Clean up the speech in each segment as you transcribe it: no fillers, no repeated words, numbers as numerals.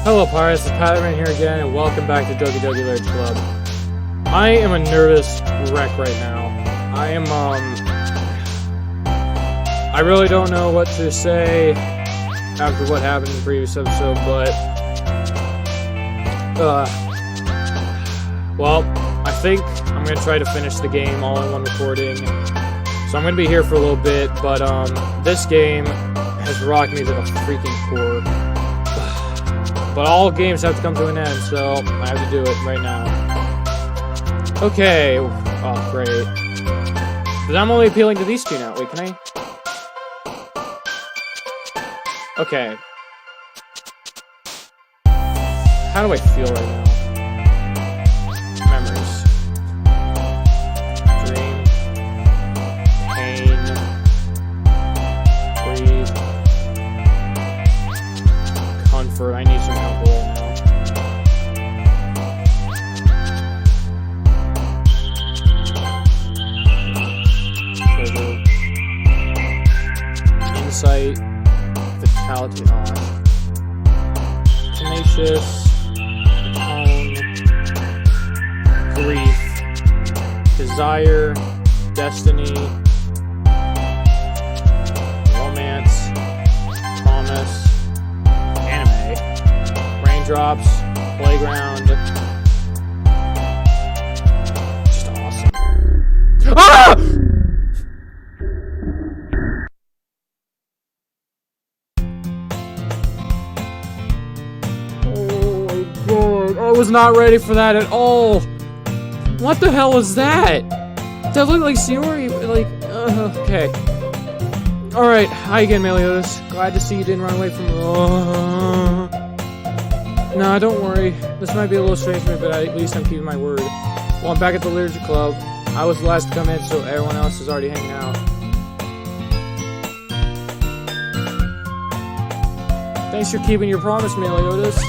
Hello Pirates, it's Patterman here again, and welcome back to Doki Lyric Club. I am a nervous wreck right now. I really don't know what to say after what happened in the previous episode, but well, I think I'm gonna try to finish the game all in one recording. So I'm gonna be here for a little bit, but this game has rocked me to the freaking core. But all games have to come to an end, so I have to do it right now. Okay. Oh, great. But I'm only appealing to these two now. Wait, can I? Okay. How do I feel right now? Memories. Dream. Pain. Breathe. Comfort. I need some help right now. Pleasure. Insight. Vitality. Tenacious. Tone. Grief. Desire. Destiny. Romance. Promise. Raindrops, playground. Just awesome. Ah! Oh my god, I was not ready for that at all. What the hell was that? That looked like Sayori, like, okay. Alright, hi again, Meliodas. Glad to see you didn't run away from Nah, don't worry. This might be a little strange for me, but at least I'm keeping my word. Well, I'm back at the Literature Club. I was the last to come in, so everyone else is already hanging out. Thanks for keeping your promise, Meliodas.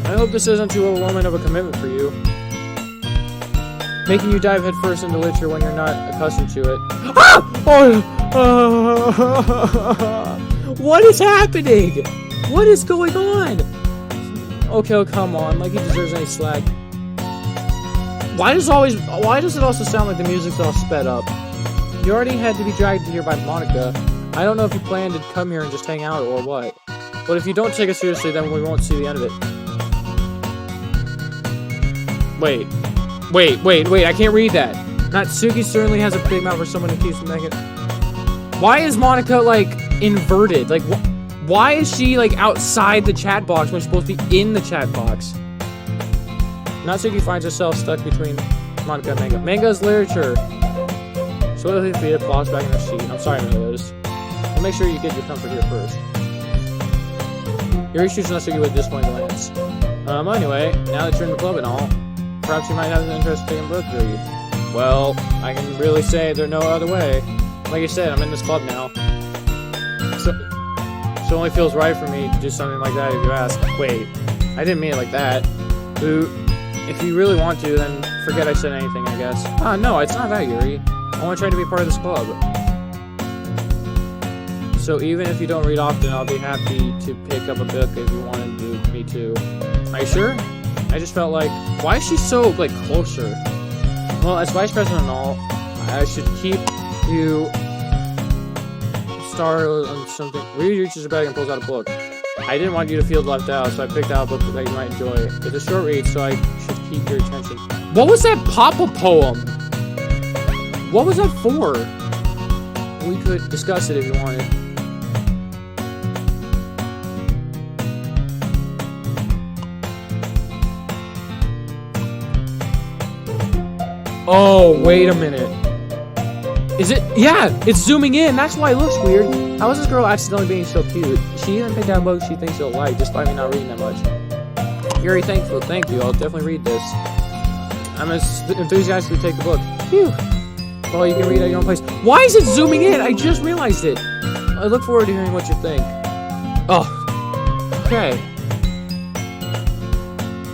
I hope this isn't too overwhelming of a commitment for you. Making you dive headfirst into literature when you're not accustomed to it. Ah! Oh! What is happening? What is going on? Okay, oh, come on, like he deserves any slack. Why does it also sound like the music's all sped up? You already had to be dragged here by Monica. I don't know if you plan to come here and just hang out or what. But if you don't take it seriously, then we won't see the end of it. Wait, I can't read that. Natsuki certainly has a big mouth for someone who keeps making... Why is Monica, like, inverted? Like, why is she, like, outside the chat box when she's supposed to be in the chat box? Natsuki finds herself stuck between Monica and Manga. Manga's literature. So if you plops back in her seat. I'm sorry, Meliodas. I'll make sure you get your comfort here first. Yuri shoots Natsuki with a disappointed glance. Anyway, now that you're in the club and all, perhaps you might have an interest in taking a book to read. Well, I can really say there's no other way. Like I said, I'm in this club now. So it only feels right for me to do something like that if you ask. Wait, I didn't mean it like that. Boo. If you really want to, then forget I said anything, I guess. No, it's not that, Yuri. I want to try to be part of this club. So even if you don't read often, I'll be happy to pick up a book if you wanted to. Me too. Are you sure? I just felt like, why is she so, like, closer? Well, as vice president and all, I should keep you... Star on something. Yuri reaches her bag and pulls out a book. I didn't want you to feel left out, so I picked out a book that you might enjoy. It's a short read, so I should keep your attention. What was that Papa poem? What was that for? We could discuss it if you wanted. Oh, wait a minute. Is it? Yeah, it's zooming in. That's why it looks weird. How is this girl accidentally being so cute? She even picked out a book she thinks you'll like, despite me not reading that much. Very thankful. Thank you. I'll definitely read this. I'm as enthusiastic to take the book. Phew. Well, you can read at your own place. Why is it zooming in? I just realized it. I look forward to hearing what you think. Oh. Okay.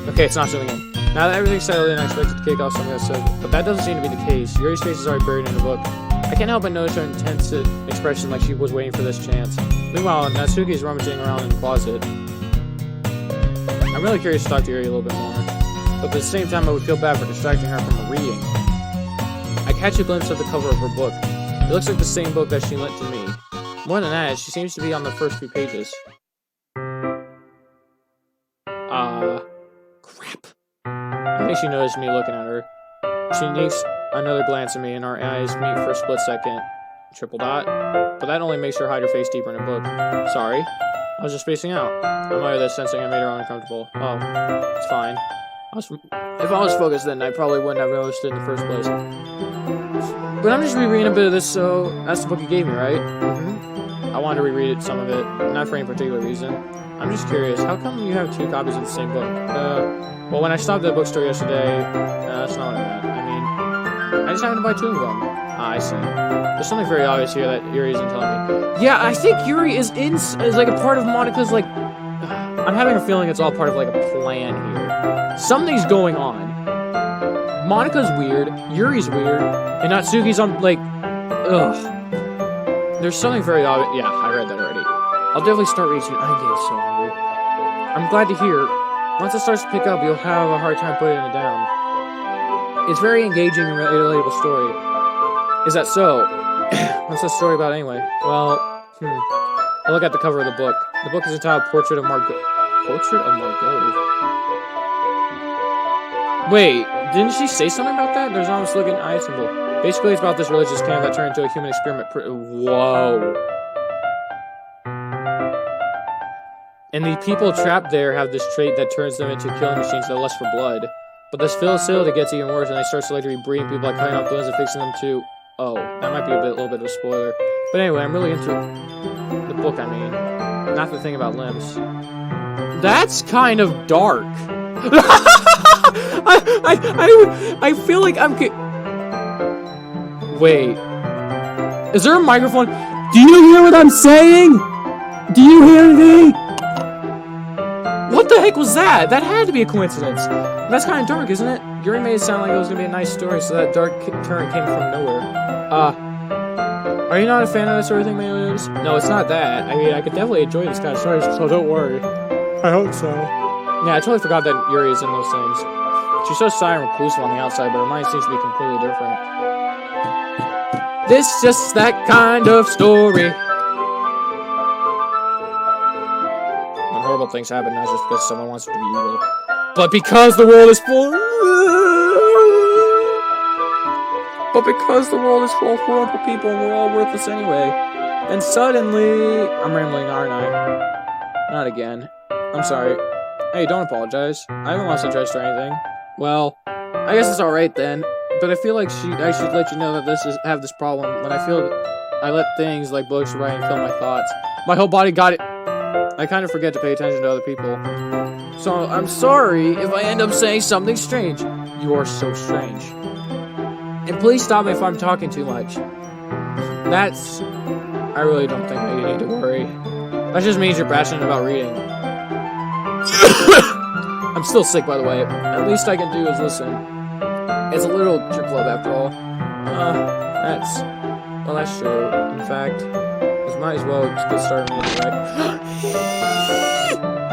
Okay, it's not zooming in. Now that everything's settled in, I expected to kick off something else, but that doesn't seem to be the case. Yuri's face is already buried in the book. I can't help but notice her intense expression like she was waiting for this chance. Meanwhile, Natsuki is rummaging around in the closet. I'm really curious to talk to Yuri a little bit more, but at the same time I would feel bad for distracting her from reading. I catch a glimpse of the cover of her book. It looks like the same book that she lent to me. More than that, she seems to be on the first few pages. Crap. I think she noticed me looking at her. She sneaks another glance at me and our eyes meet for a split second. Triple dot. But that only makes her hide her face deeper in her book. Sorry. I was just spacing out. I'm aware that sensing I made her uncomfortable. Oh, it's fine. If I was focused then, I probably wouldn't have noticed it in the first place. But I'm just rereading a bit of this, so that's the book you gave me, right? I wanted to reread some of it, not for any particular reason. I'm just curious, how come you have 2 copies of the same book? Well, when I stopped at the bookstore yesterday, that's not what I meant. I mean, I just happened to buy 2 of them. I see. There's something very obvious here that Yuri isn't telling me. Yeah, I think Yuri is like a part of Monika's, like... I'm having a feeling it's all part of, like, a plan here. Something's going on. Monika's weird, Yuri's weird, and Natsuki's on, like... Ugh. There's something very obvious. Yeah, I read that already. I'll definitely start reading soon. I'm getting so hungry. I'm glad to hear. Once it starts to pick up, you'll have a hard time putting it down. It's very engaging and relatable story. Is that so? What's the story about anyway? Well, I'll look at the cover of the book. The book is entitled Portrait of Margot. Portrait of Margot? Wait, didn't she say something about that? There's an honest looking eye symbol. Basically, it's about this religious camp that turned into a human experiment. Whoa. And the people trapped there have this trait that turns them into killing machines that lust for blood. But this facility gets even worse, and they start selectively breeding people by cutting off the limbs and fixing them to... Oh, that might be a little bit of a spoiler. But anyway, I'm really into the book, I mean. Not the thing about limbs. That's kind of dark. I feel like I'm... Wait. Is there a microphone? Do you hear what I'm saying? Do you hear me? What the heck was that? That had to be a coincidence. That's kind of dark, isn't it? Yuri made it sound like it was going to be a nice story, so that dark turn came from nowhere. Are you not a fan of that sort of thing, Mayos? No, it's not that. I mean, I could definitely enjoy this kind of stories, so don't worry. I hope so. Yeah, I totally forgot that Yuri is in those things. She's so silent and reclusive on the outside, but her mind seems to be completely different. This just that kind of story. When horrible things happen, not just because someone wants it to be evil, but because the world is full. But because the world is full of horrible people and we're all worthless anyway. And suddenly... I'm rambling, aren't I? Not again. I'm sorry. Hey, don't apologize. I haven't lost interest or anything. Well, I guess it's alright then. But I feel like I should let you know that have this problem. When I feel I let things like books, writing, fill my thoughts. My whole body got it. I kind of forget to pay attention to other people. So I'm sorry if I end up saying something strange. You're so strange. And please stop me if I'm talking too much. I really don't think that you need to worry. That just means you're passionate about reading. I'm still sick, by the way. At least I can do is listen. It's a little trip club after all. That's true. In fact, we might as well just get started reading, right?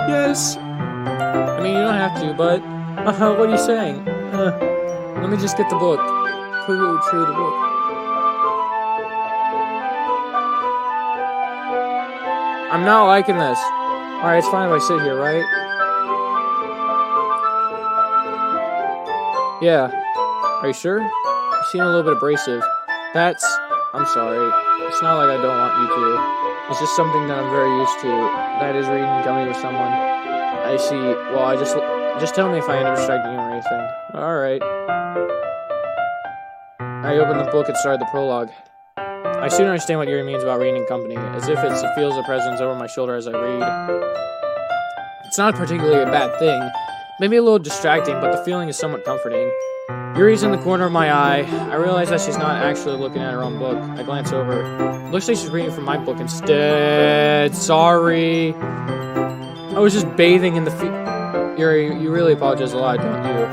Yes! I mean, you don't have to, but... what are you saying? Let me just get the book. True the book. I'm not liking this. Alright, it's fine if I sit here, right? Yeah. Are you sure? You seem a little bit abrasive. I'm sorry. It's not like I don't want you to. It's just something that I'm very used to. That is reading company with someone. I see. Well, just tell me if I end up distracting you or anything. Alright. I opened the book and started the prologue. I soon understand what Yuri means about reading in company, as if it feels a presence over my shoulder as I read. It's not particularly a bad thing, maybe a little distracting, but the feeling is somewhat comforting. Yuri's in the corner of my eye. I realize that she's not actually looking at her own book. I glance over. Looks like she's reading from my book instead. Sorry. I was just bathing in the Yuri, you really apologize a lot, don't you?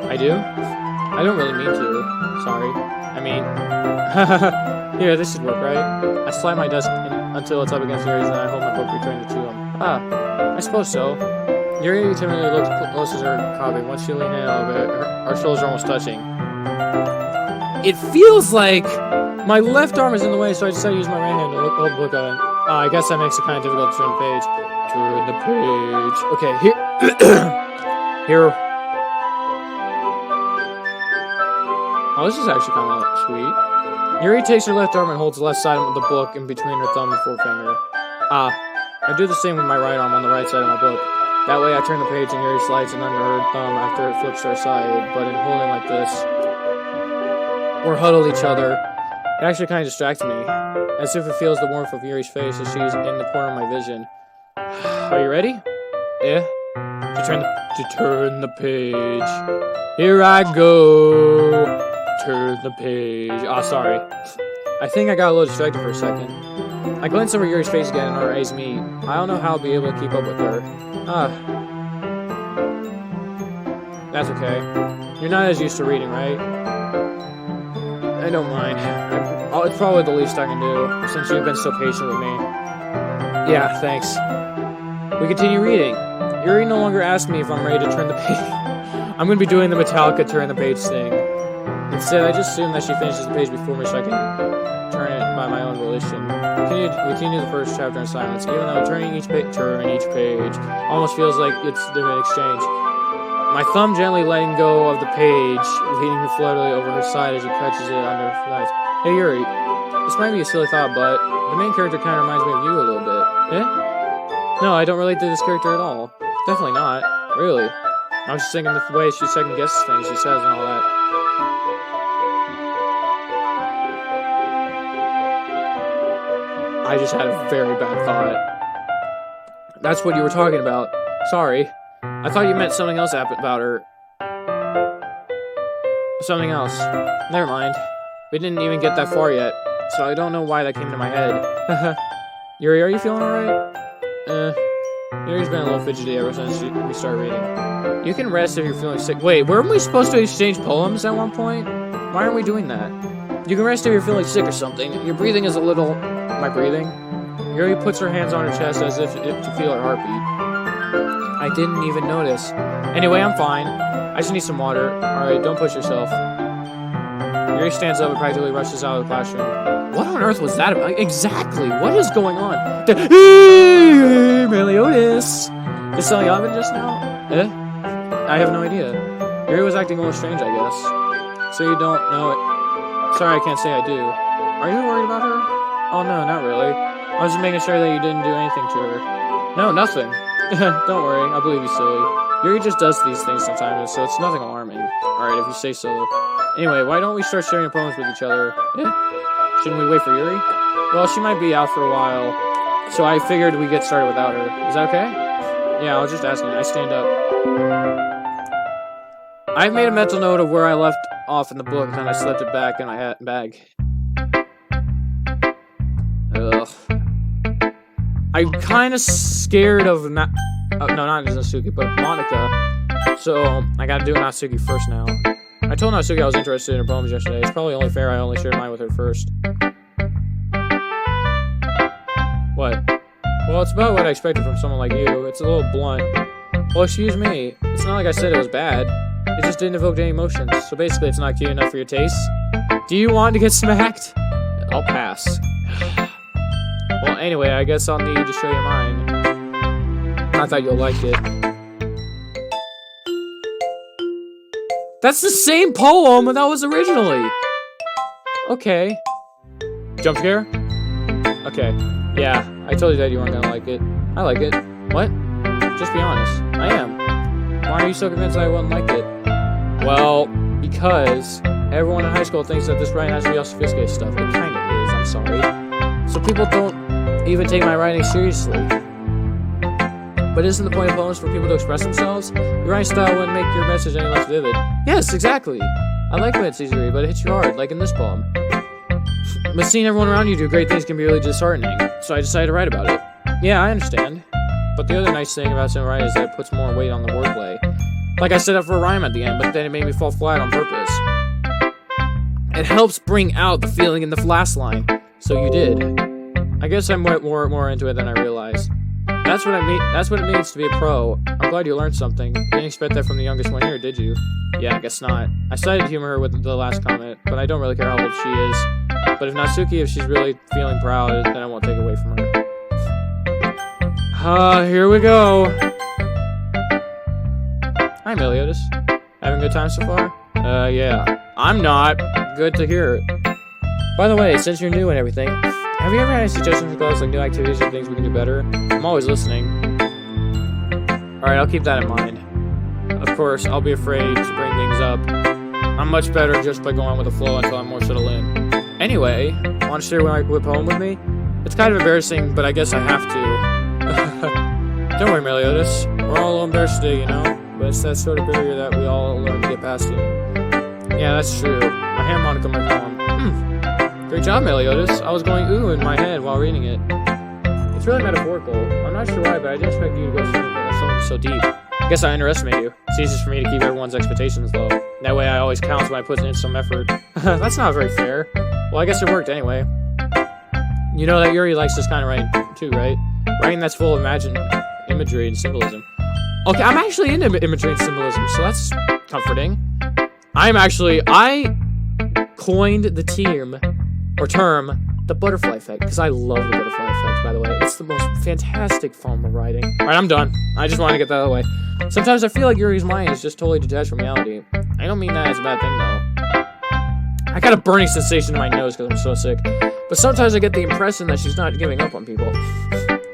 I do? I don't really mean to. Sorry. I mean... Here, this should work, right? I slide my desk until it's up against Yuri's, and I hold my book between the two of them. I suppose so. Yuri timidly looks close to her copy. Once she leans in a little bit, our shoulders are almost touching. It feels like my left arm is in the way, so I decided to use my right hand to hold the book on. I guess that makes it kind of difficult to turn the page. Turn the page. Okay, here. Here. Oh, this is actually kind of sweet. Yuri takes her left arm and holds the left side of the book in between her thumb and forefinger. I do the same with my right arm on the right side of my book. That way I turn the page and Yuri slides it under her thumb after it flips to her side, but in holding like this, or huddle each other, it actually kind of distracts me, as if it feels the warmth of Yuri's face as she's in the corner of my vision. Are you ready? Yeah? To turn the page. Here I go. Turn the page. Ah, sorry. I think I got a little distracted for a second. I glance over Yuri's face again and her eyes meet. I don't know how I'll be able to keep up with her. That's okay. You're not as used to reading, right? I don't mind. It's probably the least I can do, since you've been so patient with me. Yeah, thanks. We continue reading. Yuri no longer asks me if I'm ready to turn the page. I'm going to be doing the Metallica turn the page thing. Instead, I just assume that she finishes the page before me so I can turn it by my own volition. We continue the first chapter in silence, even though turning each page almost feels like it's an exchange. My thumb gently letting go of the page, leading her floatily over her side as it catches it under her thighs. Hey Yuri, this might be a silly thought, but the main character kind of reminds me of you a little bit. Eh? No, I don't relate to this character at all. Definitely not. Really. I was just thinking the way she second guesses things she says and all that. I just had a very bad thought. That's what you were talking about. Sorry. I thought you meant something else about her. Something else. Never mind. We didn't even get that far yet, so I don't know why that came to my head. Yuri, are you feeling alright? Yuri's been a little fidgety ever since we started reading. You can rest if you're feeling sick. Wait, weren't we supposed to exchange poems at one point? Why aren't we doing that? You can rest if you're feeling sick or something. Your breathing is a little... Am I breathing? Yuri puts her hands on her chest as if to feel her heartbeat. I didn't even notice. Anyway, I'm fine. I just need some water. Alright, don't push yourself. Yuri stands up and practically rushes out of the classroom. What on earth was that about? Exactly! What is going on? Meliodas! Is something happened just now? Eh? I have no idea. Yuri was acting a little strange, I guess. So you don't know it. Sorry, I can't say I do. Are you worried about her? Oh no, not really. I was just making sure that you didn't do anything to her. No, nothing. Don't worry, I believe you, silly. Yuri just does these things sometimes, so it's nothing alarming. Alright, if you say so. Anyway, why don't we start sharing poems with each other? Eh? Shouldn't we wait for Yuri? Well, she might be out for a while, so I figured we'd get started without her. Is that okay? Yeah, I was just asking. I stand up. I've made a mental note of where I left off in the book, and I slipped it back in my bag. Ugh. I'm kind of scared of not Natsuki, but Monica. So I gotta do Natsuki first now. I told Natsuki I was interested in her poems yesterday. It's probably only fair I only shared mine with her first. What? Well, it's about what I expected from someone like you. It's a little blunt. Well, excuse me. It's not like I said it was bad. It just didn't evoke any emotions. So basically, it's not cute enough for your taste. Do you want to get smacked? I'll pass. Well, anyway, I guess I'll need to show you mine. I thought you'll like it. That's the same poem that was originally! Okay. Jump scare? Okay. Yeah, I told you that you weren't gonna like it. I like it. What? Just be honest. I am. Why are you so convinced I wouldn't like it? Well, because everyone in high school thinks that this writing has to be all sophisticated stuff. It kinda is, I'm sorry. So people don't even take my writing seriously. But isn't the point of poems for people to express themselves? Your writing style wouldn't make your message any less vivid. Yes, exactly. I like when it's easy to read, but it hits you hard, like in this poem. But seeing everyone around you do great things can be really disheartening, so I decided to write about it. Yeah, I understand. But the other nice thing about some writing is that it puts more weight on the wordplay. Like I set up for a rhyme at the end, but then it made me fall flat on purpose. It helps bring out the feeling in the last line. So you did. I guess I'm more into it than I realized. That's what I mean. That's what it means to be a pro. I'm glad you learned something. You didn't expect that from the youngest one here, did you? Yeah, I guess not. I started to humor her with the last comment, but I don't really care how old she is. But if Natsuki, if she's really feeling proud, then I won't take it away from her. Here we go. Hi, Meliodas. Having a good time so far? Yeah. I'm not. Good to hear it. By the way, since you're new and everything, have you ever had any suggestions for us, like new activities or things we can do better? I'm always listening. Alright, I'll keep that in mind. Of course, I'll be afraid to bring things up. I'm much better just by going with the flow until I'm more settled in. Anyway, want to share my poem with me? It's kind of embarrassing, but I guess I have to. Don't worry, Meliodas. We're all a little embarrassed today, you know? But it's that sort of barrier that we all learn to get past it. Yeah, that's true. I hand Monica my poem. Great job, Meliodas. I was going ooh in my head while reading it. It's really metaphorical. I'm not sure why, but I didn't expect you to go something so deep. I guess I underestimate you. It's easiest for me to keep everyone's expectations low. That way I always count when I put in some effort. That's not very fair. Well, I guess it worked anyway. You know that Yuri likes this kind of writing too, right? Writing that's full of imagery and symbolism. Okay, I'm actually into imagery and symbolism, so that's comforting. I coined the term, the butterfly effect, because I love the butterfly effect, by the way. It's the most fantastic form of writing. Alright, I'm done. I just wanted to get that out of the way. Sometimes I feel like Yuri's mind is just totally detached from reality. I don't mean that as a bad thing, though. I got a burning sensation in my nose because I'm so sick. But sometimes I get the impression that she's not giving up on people.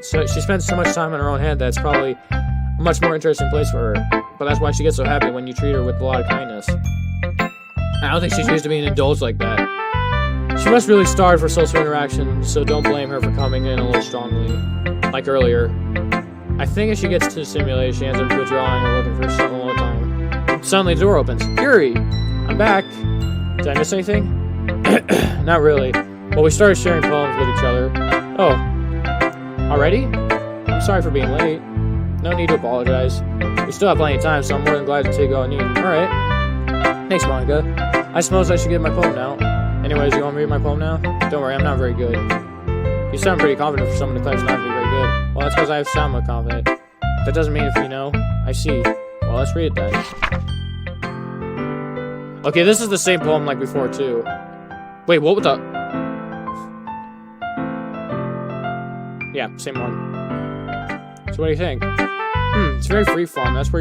So she spends so much time in her own head that it's probably a much more interesting place for her. But that's why she gets so happy when you treat her with a lot of kindness. I don't think she's used to being indulged like that. She must really starve for social interaction, so don't blame her for coming in a little strongly. Like earlier. I think if she gets to the simulator, she ends up withdrawing and looking for something all the time. Suddenly the door opens. Yuri! I'm back. Did I miss anything? Not really. Well, we started sharing poems with each other. Oh. Already? I'm sorry for being late. No need to apologize. We still have plenty of time, so I'm more than glad to take all I need. Alright. Thanks, Monica. I suppose I should get my poem now. Anyways, you want me to read my poem now? Don't worry, I'm not very good. You sound pretty confident for someone who claims not to be very good. Well, that's because I sound more confident. That doesn't mean if you know. I see. Well, let's read it then. Okay, this is the same poem like before, too. Wait, what the... Yeah, same one. So what do you think? It's very freeform. That's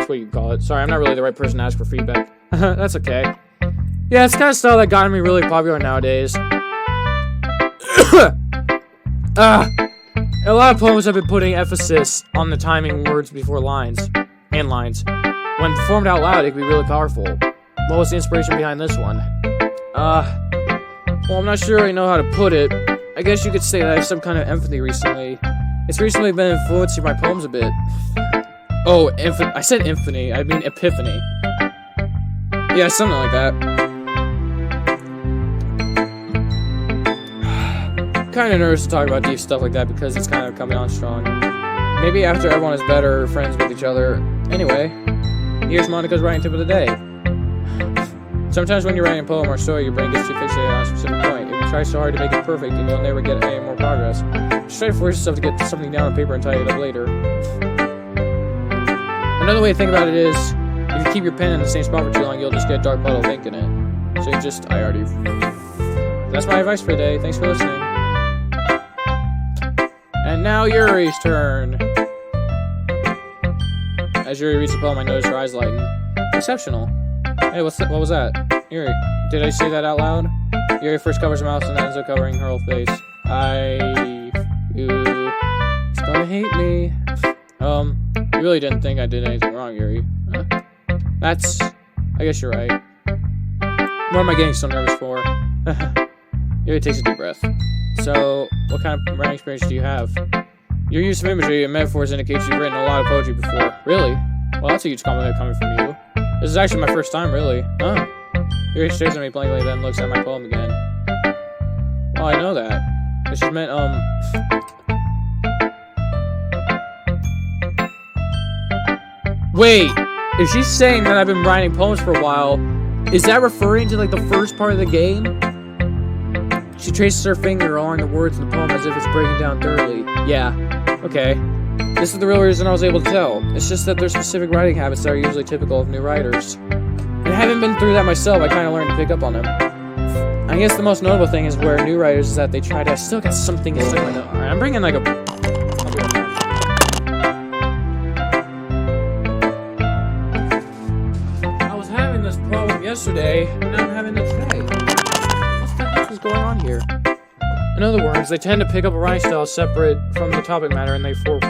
what you call it. Sorry, I'm not really the right person to ask for feedback. That's okay. Yeah, it's kind of style that got me really popular nowadays. A lot of poems have been putting emphasis on the timing words before lines. And lines. When performed out loud, it can be really powerful. What was the inspiration behind this one? Well, I'm not sure I know how to put it. I guess you could say that I have some kind of empathy recently. It's recently been influencing my poems a bit. Oh, I said infamy. I mean epiphany. Yeah, something like that. Kind of nervous to talk about deep stuff like that because it's kind of coming on strong. Maybe after everyone is better friends with each other. Anyway, here's Monica's writing tip of the day. Sometimes when you're writing a poem or story, your brain gets too fixated on a specific point. If you try so hard to make it perfect, then you'll never get any more progress. Just try to force yourself to get something down on paper and tidy it up later. Another way to think about it is, if you keep your pen in the same spot for too long, you'll just get a dark puddle of ink in it. So that's my advice for the day. Thanks for listening. And now Yuri's turn. As Yuri reads the poem, I notice her eyes lighten. Exceptional. Hey, what was that? Yuri, did I say that out loud? Yuri first covers her mouth and then ends up covering her whole face. He's gonna hate me. You really didn't think I did anything wrong, Yuri. Huh? I guess you're right. What am I getting so nervous for? Yuri takes a deep breath. So, what kind of writing experience do you have? Your use of imagery and metaphors indicates you've written a lot of poetry before. Really? Well, that's a huge compliment coming from you. This is actually my first time, really. Huh? Yuri stares at me blankly, then looks at my poem again. Well, I know that. It just meant, Wait! If she's saying that I've been writing poems for a while, is that referring to, like, the first part of the game? She traces her finger along the words in the poem as if it's breaking down thoroughly. Yeah. Okay. This is the real reason I was able to tell. It's just that there's specific writing habits that are usually typical of new writers. And I haven't been through that myself, I kind of learned to pick up on them. I guess the most notable thing is where new writers is that they try to... I still got something to stick my nose. Alright, I'm bringing like a... I'll be right back. I was having this problem yesterday, and now I'm having it today. What the heck is going on here? In other words, they tend to pick up a writing style separate from the topic matter, and they fuck.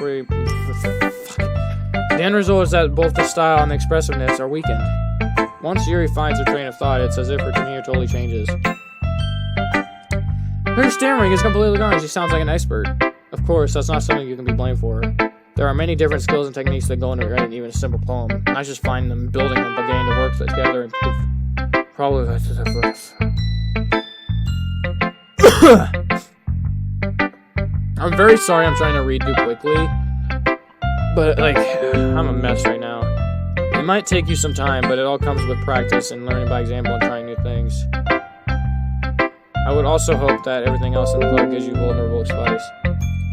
The end result is that both the style and the expressiveness are weakened. Once Yuri finds her train of thought, it's as if her demeanor totally changes. Her stammering is completely gone. She sounds like an expert. Of course, that's not something you can be blamed for. There are many different skills and techniques that go into writing even a simple poem. Not just finding them, building them, but getting to work together and probably that's the first. I'm very sorry I'm trying to read too quickly, but like, I'm a mess right now. It might take you some time, but it all comes with practice and learning by example and trying new things. I would also hope that everything else in the book gives you vulnerable spice.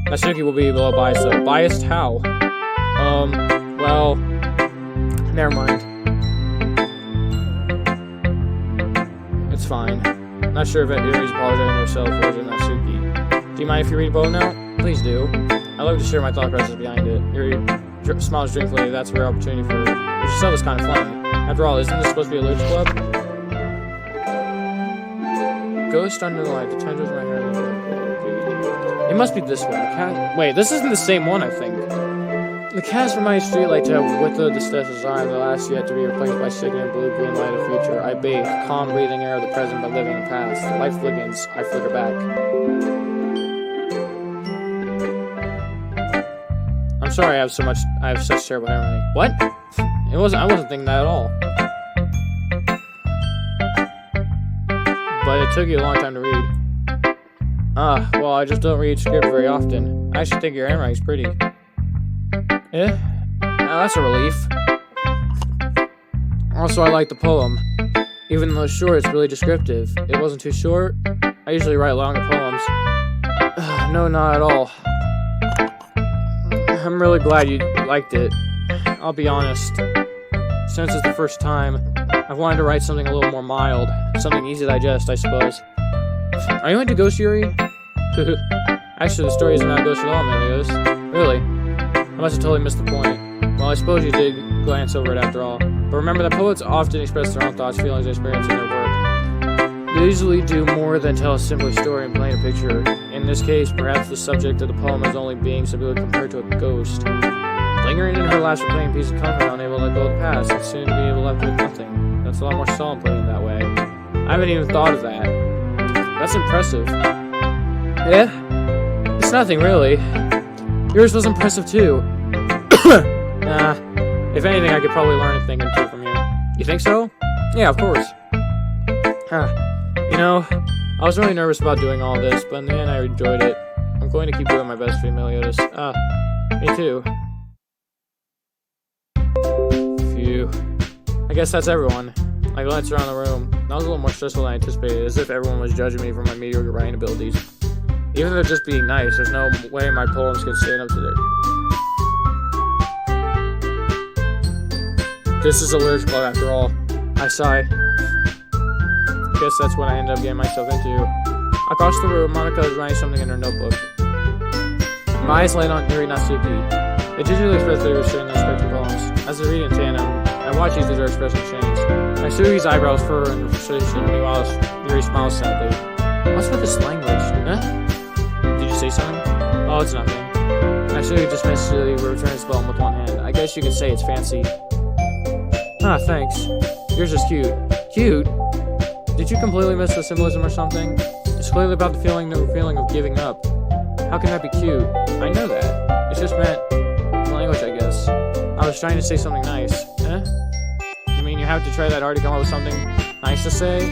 Natsuki will be a little biased though. Biased how? Well, never mind. It's fine. Not sure if Yuri's apologizing to herself or to Natsuki. Do you mind if you read a poem now? Please do. I love to share my thought process behind it. Yuri smiles dreamfully. That's a rare opportunity for her. You should sell this kind of flame. After all, isn't this supposed to be a Lyrics Club? Ghost under the light. The tendrils of my hair. It must be this one. Wait, this isn't the same one, I think. The cast from my streetlight to with the distress design, the last yet to be replaced by sickening blue-green light of future. I bathe, calm breathing air of the present by living in the past. The light flickens, I flicker back. I'm sorry I have such terrible handwriting. What? I wasn't thinking that at all. But it took you a long time to read. Well, I just don't read script very often. I actually think your handwriting's pretty. Yeah? Now that's a relief. Also, I like the poem. Even though it's short, it's really descriptive. It wasn't too short. I usually write longer poems. No, not at all. I'm really glad you liked it. I'll be honest. Since it's the first time, I wanted to write something a little more mild. Something easy to digest, I suppose. Are you into Ghost, Yuri? Actually, the story isn't about Ghost at all, Melios. Really? I must have totally missed the point. Well, I suppose you did glance over it after all. But remember that poets often express their own thoughts, feelings, and experiences in their work. They usually do more than tell a simple story and paint a picture. In this case, perhaps the subject of the poem is only being simply compared to a ghost. Lingering in her last remaining piece of comfort, unable to let go of the past, and soon to be able to left with nothing. That's a lot more solemn putting it that way. I haven't even thought of that. That's impressive. Yeah? It's nothing, really. Yours was impressive, too. If anything, I could probably learn a thing or two from you. You think so? Yeah, of course. You know, I was really nervous about doing all this, but in the end I enjoyed it. I'm going to keep doing my best for you, Meliodas. Me too. Phew. I guess that's everyone. I glanced around the room. That was a little more stressful than I anticipated, as if everyone was judging me for my mediocre writing abilities. Even though just being nice, there's no way my poems could stand up to it. This is a Lyrics Club after all. I sigh. Guess that's what I ended up getting myself into. Across the room, Monica is writing something in her notebook. My eyes light on Yuri Natsuki. They usually express their restraint in their respective poems. As they read in tandem, I watch each of their expressions change. Natsuki's eyebrows furrow in frustration, meanwhile Yuri smiles sadly. What's with this language? Huh? Did you say something? Oh, it's nothing. Natsuki just mentally returns his spell with one hand. I guess you could say it's fancy. Thanks. Yours is cute. Cute? Did you completely miss the symbolism or something? It's clearly about the feeling of giving up. How can that be cute? I know that. It's just meant language, I guess. I was trying to say something nice. You mean you have to try that hard to come up with something nice to say?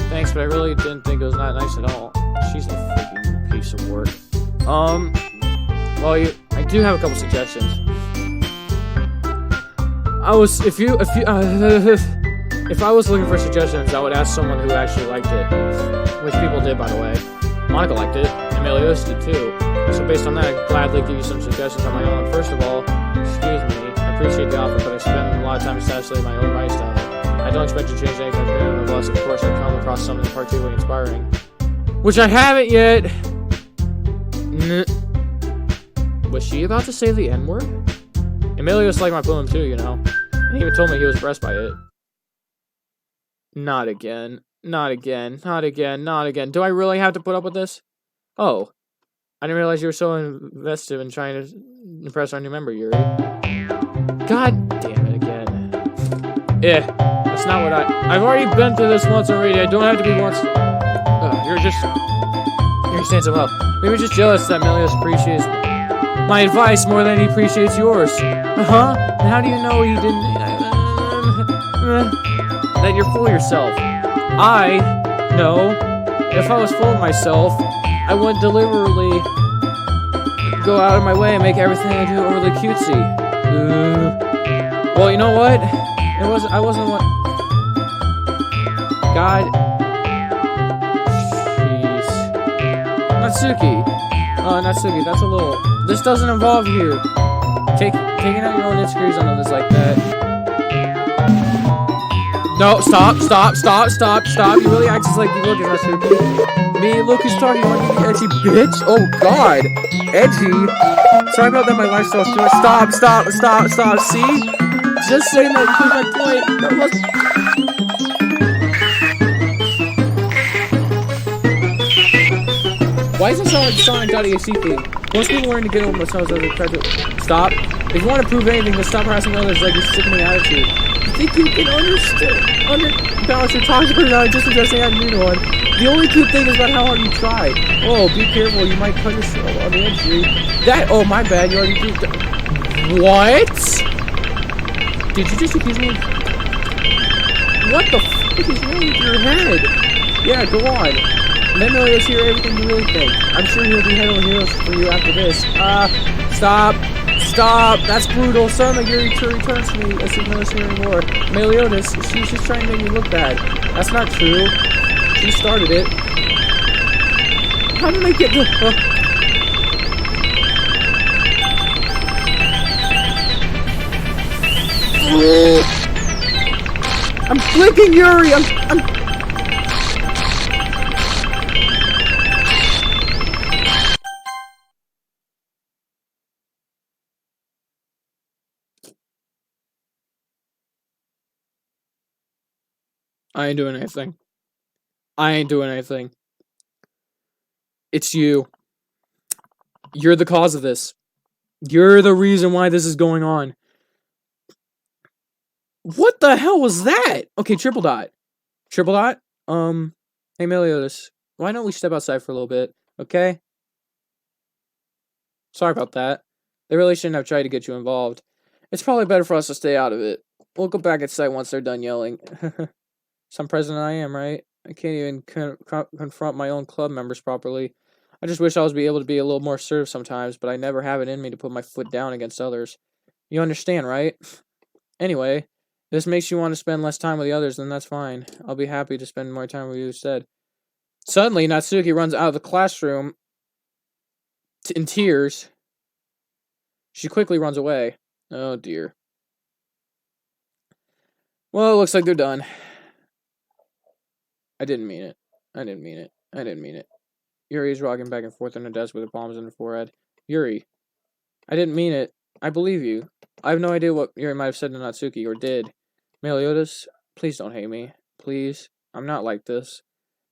Thanks, but I really didn't think it was that nice at all. She's a freaking piece of work. Well, I do have a couple suggestions. If I was looking for suggestions, I would ask someone who actually liked it. Which people did, by the way. Monica liked it, and Meliodas did too. So based on that, I'd gladly give you some suggestions on my own. First of all, excuse me, I appreciate the offer, but I spend a lot of time establishing my own lifestyle. I don't expect to change anything unless, of course, I come across something particularly inspiring. Which I haven't yet! Was she about to say the N-word? Emilius liked my poem too, you know. And he even told me he was impressed by it. Not again. Not again. Not again. Not again. Do I really have to put up with this? Oh. I didn't realize you were so invested in trying to impress our new member, Yuri. God damn it again. That's not what I've already been through this once already. I don't have to be once. You're saying so well. Maybe just jealous that Emilius appreciates my advice more than he appreciates yours. Uh-huh. And how do you know he didn't... that you're full of yourself? I know. If I was full of myself, I wouldn't deliberately go out of my way and make everything I do overly cutesy. Well, you know what? I wasn't one... God... Jeez. Natsuki. Oh, Natsuki, that's a little... This doesn't involve you. Taking out your own insecurities on others like that. No, stop. You really act just like you look at Natsuki. Me, Lucas talking, you want to be edgy, bitch? Oh, God. Edgy? Sorry about that, my lifestyle. Stop. See? Just saying that to my point. No, why does it sound like the Sonic.exe theme? Most people learn to get over themselves as they try to... Stop. If you want to prove anything, then stop harassing others like your sickening attitude. You think you can balance your toxic personality just because they hadn't been one? The only cute thing is about how hard you try. Oh, be careful, you might cut yourself on the entry. Oh, my bad, you already proved that. What? Did you just accuse me? What the f*** is wrong with your head? Yeah, go on. Let Emilius hear everything you really think. I'm sure he'll be head over heels for you after this. Stop. That's brutal. Son of Yuri returns to me as Emilius hearing more. Meliodas, she's just trying to make me look bad. That's not true. She started it. How did I get to... I'm flicking Yuri! I ain't doing anything. It's you. You're the cause of this. You're the reason why this is going on. What the hell was that? Okay, triple dot. Hey Meliodas, why don't we step outside for a little bit, okay? Sorry about that. They really shouldn't have tried to get you involved. It's probably better for us to stay out of it. We'll go back inside once they're done yelling. Some president I am, right? I can't even confront my own club members properly. I just wish I was able to be a little more assertive sometimes, but I never have it in me to put my foot down against others. You understand, right? Anyway, if this makes you want to spend less time with the others, then that's fine. I'll be happy to spend more time with you instead. Suddenly, Natsuki runs out of the classroom in tears. She quickly runs away. Oh, dear. Well, it looks like they're done. I didn't mean it. Yuri is rocking back and forth on her desk with her palms on her forehead. Yuri, I didn't mean it. I believe you. I have no idea what Yuri might have said to Natsuki, or did. Meliodas, please don't hate me. Please. I'm not like this.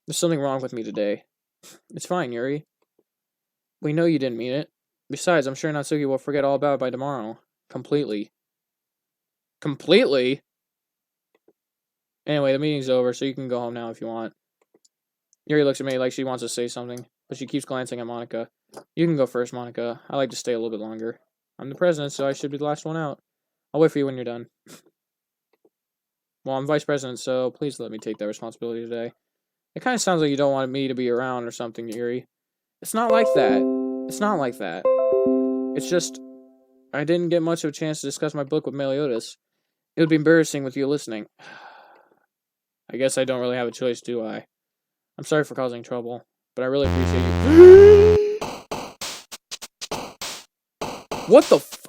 There's something wrong with me today. It's fine, Yuri. We know you didn't mean it. Besides, I'm sure Natsuki will forget all about it by tomorrow. Completely. Completely? Anyway, the meeting's over, so you can go home now if you want. Yuri looks at me like she wants to say something, but she keeps glancing at Monica. You can go first, Monica. I like to stay a little bit longer. I'm the president, so I should be the last one out. I'll wait for you when you're done. Well, I'm vice president, so please let me take that responsibility today. It kind of sounds like you don't want me to be around or something, Yuri. It's not like that. It's just, I didn't get much of a chance to discuss my book with Meliodas. It would be embarrassing with you listening. I guess I don't really have a choice, do I? I'm sorry for causing trouble, but I really appreciate you. What the f-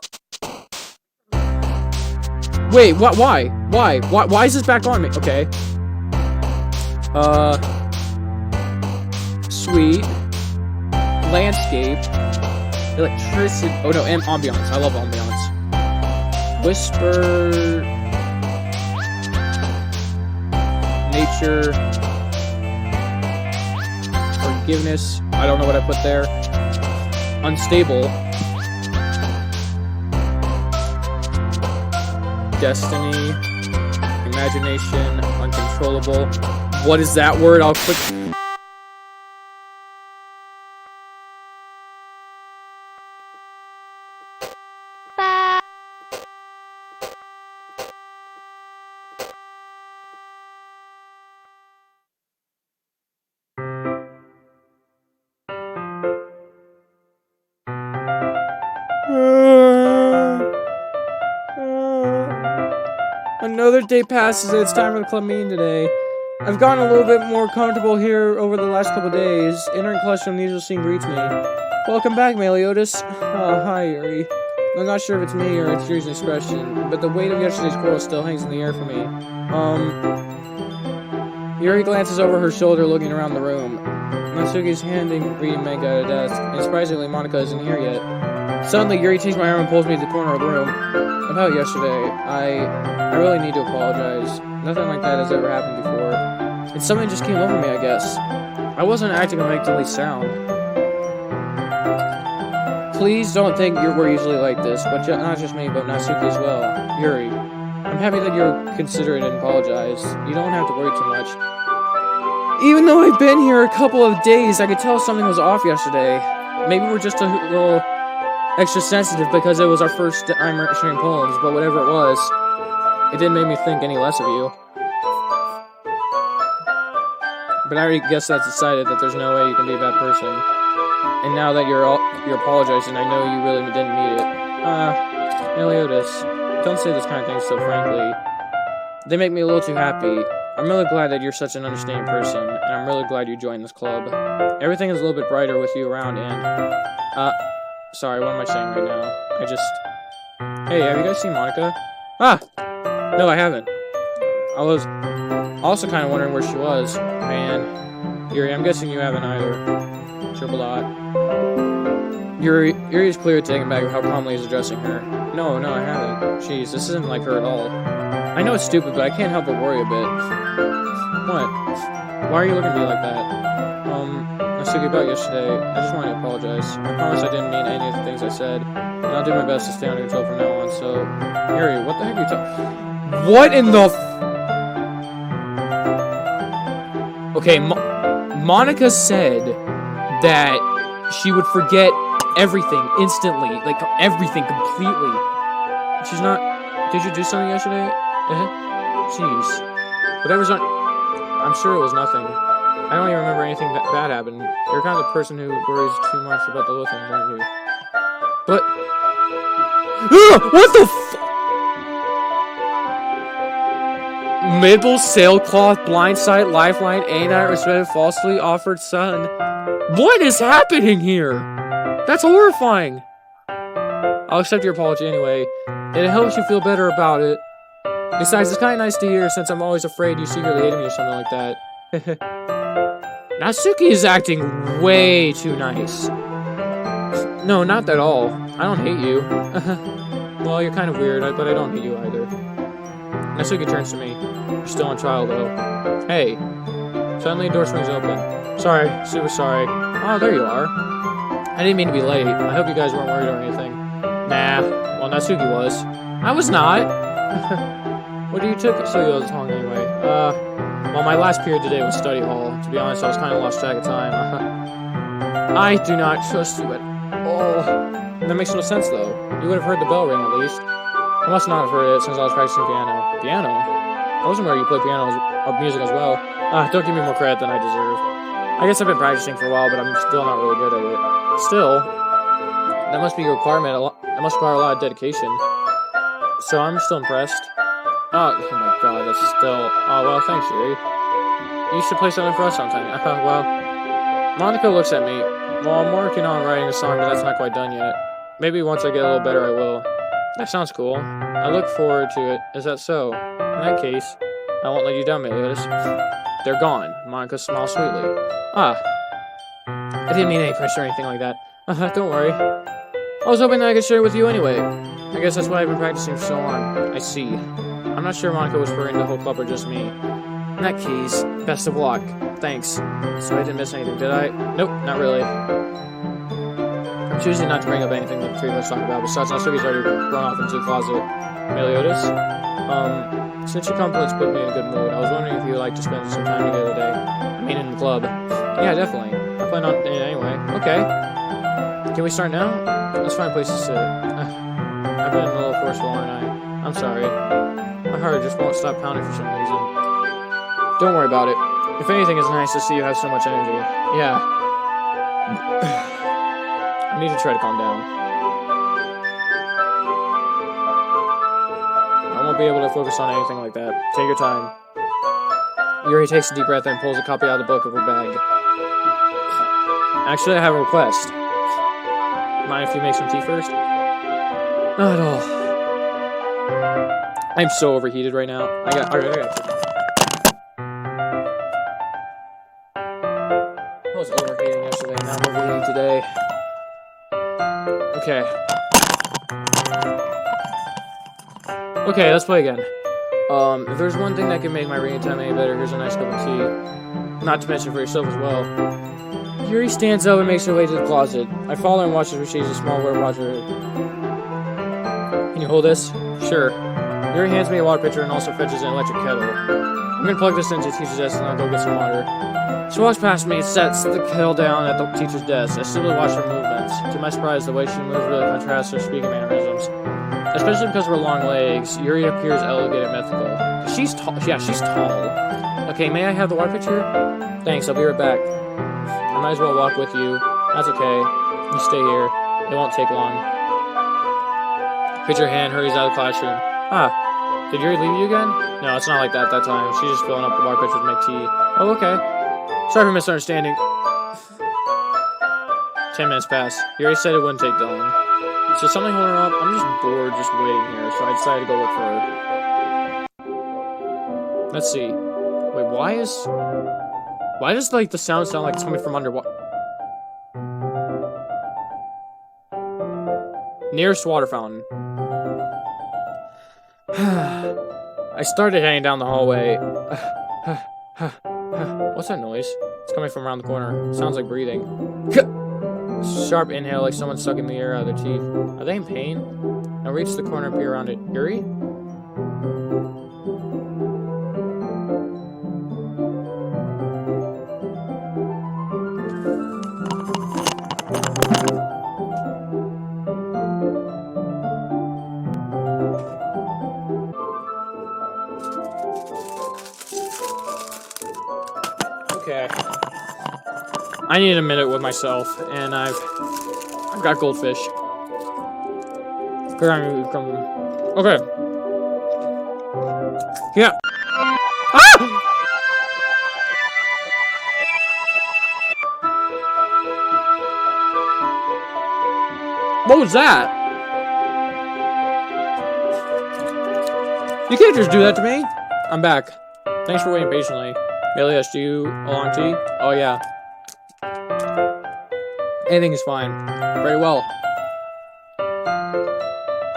Wait, what? Why? Why is this back on me? Okay. Sweet. Landscape. Electricity. Oh no, ambiance. I love ambiance. Whisper. Nature. Forgiveness. I don't know what I put there. Unstable. Destiny. Imagination. Uncontrollable. What is that word? I'll click. Another day passes and it's time for the club meeting today. I've gotten a little bit more comfortable here over the last couple days. Entering classroom, the usual scene greets me. Welcome back, Meliodas. Oh, hi, Yuri. I'm not sure if it's me or it's Yuri's expression, but the weight of yesterday's quarrel still hangs in the air for me. Yuri glances over her shoulder, looking around the room. Natsuki's reading manga at a desk, and surprisingly, Monika isn't here yet. Suddenly, Yuri takes my arm and pulls me to the corner of the room. About yesterday, I really need to apologize. Nothing like that has ever happened before. It's something that just came over me, I guess. I wasn't acting to make the least sound. Please don't think we're usually like this, but not just me, but Natsuki as well. Yuri, I'm happy that you're considerate and apologize. You don't have to worry too much. Even though I've been here a couple of days, I could tell something was off yesterday. Maybe we're just a little extra sensitive because it was our first time sharing poems, but whatever it was, it didn't make me think any less of you. But I already guess that's decided that there's no way you can be a bad person. And now that you're apologizing, I know you really didn't mean it. Meliodas, don't say this kind of thing so frankly. They make me a little too happy. I'm really glad that you're such an understanding person, and I'm really glad you joined this club. Everything is a little bit brighter with you around, and, sorry, what am I saying right now? Hey, have you guys seen Monika? No, I haven't. I was also kind of wondering where she was. Man, Yuri, I'm guessing you haven't either. Triple dot. Yuri is clearly taken back of how calmly he's addressing her. No, I haven't. Jeez, this isn't like her at all. I know it's stupid, but I can't help but worry a bit. What? Why are you looking at me like that? Natsuki, about yesterday, I just wanted to apologize. I promise I didn't mean any of the things I said, and I'll do my best to stay under control from now on, so... Yuri, what the heck are you talking... What in the... Okay, Monika said that she would forget everything instantly, like everything completely. She's not... Did you do something yesterday? Jeez. Whatever's on... I'm sure it was nothing. I don't even remember anything bad happened. You're kind of the person who worries too much about the little things, aren't you? But... What the f... Mibble, sailcloth, blindsight, lifeline, A-night, respected, falsely offered son. What is happening here? That's horrifying. I'll accept your apology anyway. It helps you feel better about it. Besides, it's kind of nice to hear since I'm always afraid you secretly hate me or something like that. Natsuki is acting way too nice. No, not at all. I don't hate you. Well, you're kind of weird, but I don't hate you either. Natsuki turns to me. You're still on trial, though. Hey. Suddenly, the door swings open. Sorry, super sorry. Oh, there you are. I didn't mean to be late. I hope you guys weren't worried or anything. Nah. Well, Natsuki was. I was not. What do you took so long anyway? Well, my last period today was study hall. To be honest, I was kind of lost track of time. I do not trust you at all. That makes no sense, though. You would have heard the bell ring, at least. I must not have heard it since I was practicing piano. Piano? I wasn't aware you played music as well. Don't give me more credit than I deserve. I guess I've been practicing for a while, but I'm still not really good at it. Still, that must be a requirement. That must require a lot of dedication. So I'm still impressed. Oh my god, that's still... Oh, well, thanks, Yuri. You should play something for us sometime. Well, Monika looks at me. Well, I'm working on writing a song, but that's not quite done yet. Maybe once I get a little better, I will. That sounds cool. I look forward to it. Is that so? In that case, I won't let you down, Meliodas. They're gone. Monica smiled sweetly. Ah. I didn't mean any pressure or anything like that. Don't worry. I was hoping that I could share it with you anyway. I guess that's why I've been practicing for so long. I see. I'm not sure Monica was referring to the whole club or just me. In that case, best of luck. Thanks. So I didn't miss anything, did I? Nope, not really. I'm choosing not to bring up anything that the three of us talk about, besides Natsuki's already run off into the closet. Meliodas? Since your compliments put me in a good mood, I was wondering if you'd like to spend some time together today. I mean, in the club. Yeah, definitely. I plan on it anyway. Okay. Can we start now? Let's find a place to sit. I've been a little forceful, aren't I? I'm sorry. My heart just won't stop pounding for some reason. Don't worry about it. If anything, it's nice to see you have so much energy. Yeah. I need to try to calm down. I won't be able to focus on anything like that. Take your time. Yuri takes a deep breath and pulls a copy out of the book of her bag. Actually, I have a request. Mind if you make some tea first? Not at all. I'm so overheated right now. Alright, I got I was overheating yesterday, now I'm overheating today. Okay. Okay, let's play again. If there's one thing that can make my reading time any better, here's a nice cup of tea. Not to mention for yourself as well. Yuri stands up and makes her way to the closet. I follow and watch as she receives a small water bottle. Can you hold this? Sure. Yuri hands me a water pitcher and also fetches an electric kettle. I'm gonna plug this into the teacher's desk and I'll go get some water. She walks past me and sets the kettle down at the teacher's desk. I simply watch her movements. To my surprise, the way she moves really contrasts her speaking mannerisms. Especially because of her long legs, Yuri appears elegant and mythical. She's tall. Yeah, she's tall. Okay, may I have the water pitcher? Thanks, I'll be right back. I might as well walk with you. That's okay. You stay here. It won't take long. Pitcher hand hurries out of the classroom. Ah, did Yuri leave you again? No, it's not like that time. She's just filling up the water pitcher to make tea. Oh, okay. Sorry for misunderstanding. 10 minutes pass. Yuri said it wouldn't take long. So something holding her up? I'm just bored just waiting here, so I decided to go look for her. Let's see. Wait, why does, like, the sound like it's coming from underwater? Nearest water fountain. I started heading down the hallway. What's that noise? It's coming from around the corner. Sounds like breathing. Sharp inhale like someone sucking the air out of their teeth. Are they in pain? I reach the corner and peer around it. Yuri? Okay. I need a minute with myself, and I've got goldfish. Okay. Yeah. Ah! What was that? You can't just do that to me. I'm back. Thanks for waiting patiently. Meliodas, do you want tea? Oh, yeah. Anything is fine. Very well.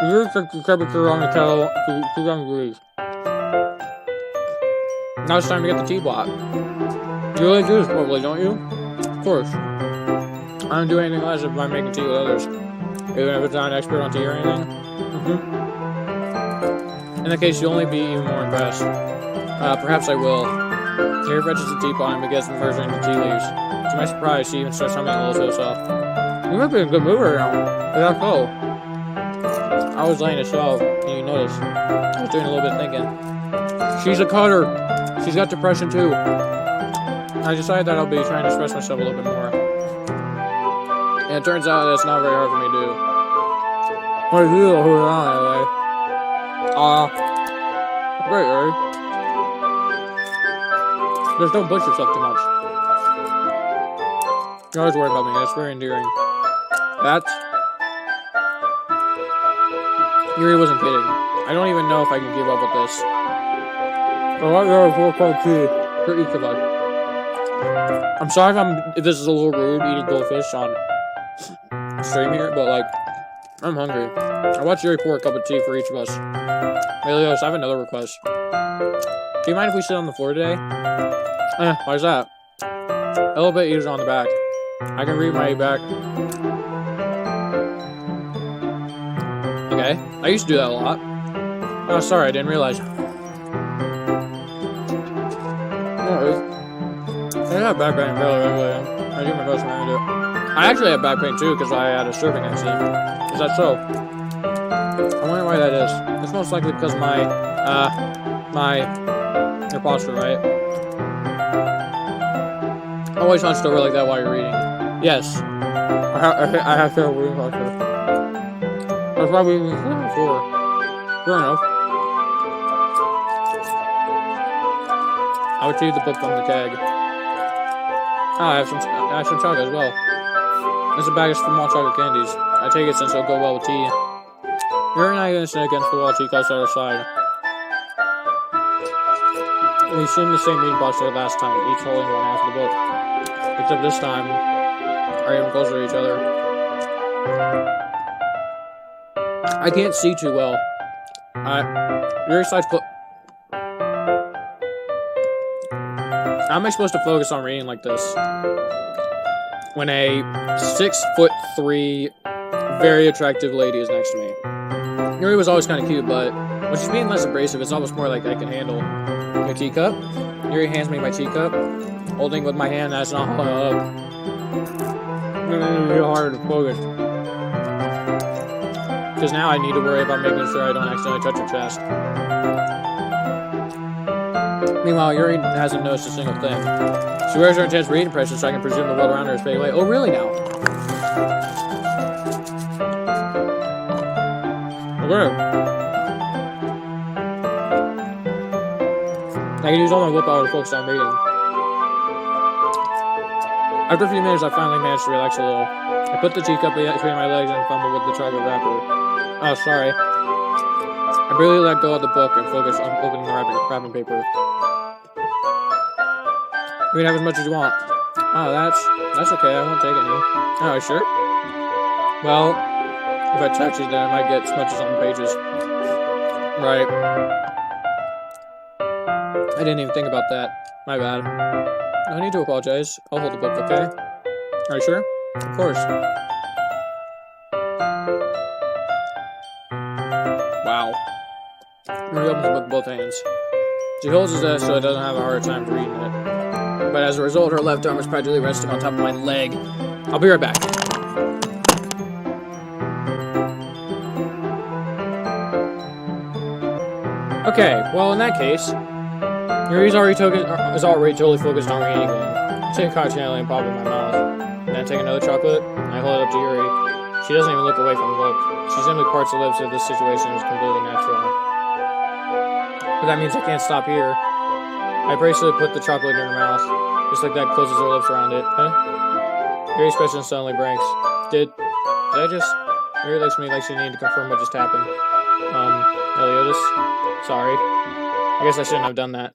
You check the temperature on the kettle to 200 degrees. Now it's time to get the tea pot. You really do this probably, don't you? Of course. I don't do anything less if I'm making tea with others. Even if it's not an expert on tea or anything. In that case, you'll only be even more impressed. Perhaps I will. Yuri fetches the teapot and begins converting into tea leaves. To my surprise, she even starts humming a little to herself. You might be in a good mood right now. Is that so? I was laying a shelf, and you noticed. I was doing a little bit of thinking. She's a cutter. She's got depression too. I decided that I'll be trying to express myself a little bit more. And it turns out that it's not very hard for me to do. What do you hold on anyway? Great, Yuri. Just don't push yourself too much. You're always worried about me, that's very endearing. Yuri wasn't kidding. I don't even know if I can keep up with this. I want your 4.2 for each of us. I'm sorry if this is a little rude eating goldfish on stream here, but like, I'm hungry. I want Yuri pour a cup of tea for each of us. Melios, I have another request. Do you mind if we sit on the floor today? Why's that? Elevate eaters on the back. I can read my back. Okay, I used to do that a lot. Oh, sorry, I didn't realize. No, I have back pain fairly regularly. I do my best when I do. I actually have back pain too because I had a surfing accident. Is that so? I wonder why that is. It's most likely because your posture, right? Always hunched over like that while you're reading. Yes. I have terrible reading posture. That's why we were before. Fair enough. I retrieved the book from the keg. I have some chocolate as well. There's a bag of small chocolate candies. I take it since it'll go well with tea. Yuri and I sit against the wall, tea cups at our side. We assumed the same reading posture last time, each holding one half of the book. Except this time, are even closer to each other. I can't see too well. Yuri slides how am I supposed to focus on reading like this? When a 6'3", very attractive lady is next to me. Yuri was always kind of cute, but when she's being less abrasive, it's almost more like I can handle. Your teacup? Yuri hands me my teacup, holding with my hand that's not up. It's real hard to focus. Because now I need to worry about making sure I don't accidentally touch her chest. Meanwhile, Yuri hasn't noticed a single thing. She wears her intense reading pressure so I can presume the world around her is fading away. Oh, really now? Okay. I can use all my willpower to focus on reading. After a few minutes, I finally managed to relax a little. I put the teacup between my legs and fumbled with the chocolate wrapper. Oh, sorry. I barely let go of the book and focused on opening the wrapping paper. You can have as much as you want. Oh, that's okay. I won't take any. Oh, sure? Well, if I touch it, then I might get smudges on the pages. Right. I didn't even think about that. My bad. No need to apologize. I'll hold the book, okay? Are you sure? Of course. Wow. Yuri opens the book with both hands. She holds his desk so it doesn't have a hard time reading it. But as a result, her left arm is practically resting on top of my leg. I'll be right back. Okay, well in that case, Yuri's already totally focused on reading again. I take a cottonelli and pop it in my mouth. Then I take another chocolate and I hold it up to Yuri. She doesn't even look away from the book. She simply parts her lips if this situation is completely natural. But that means I can't stop here. I gracefully put the chocolate in her mouth. Just like that closes her lips around it. Huh? Yuri's expression suddenly breaks. Did I just... Yuri looks at me like she needed to confirm what just happened. Meliodas? Sorry. I guess I shouldn't have done that.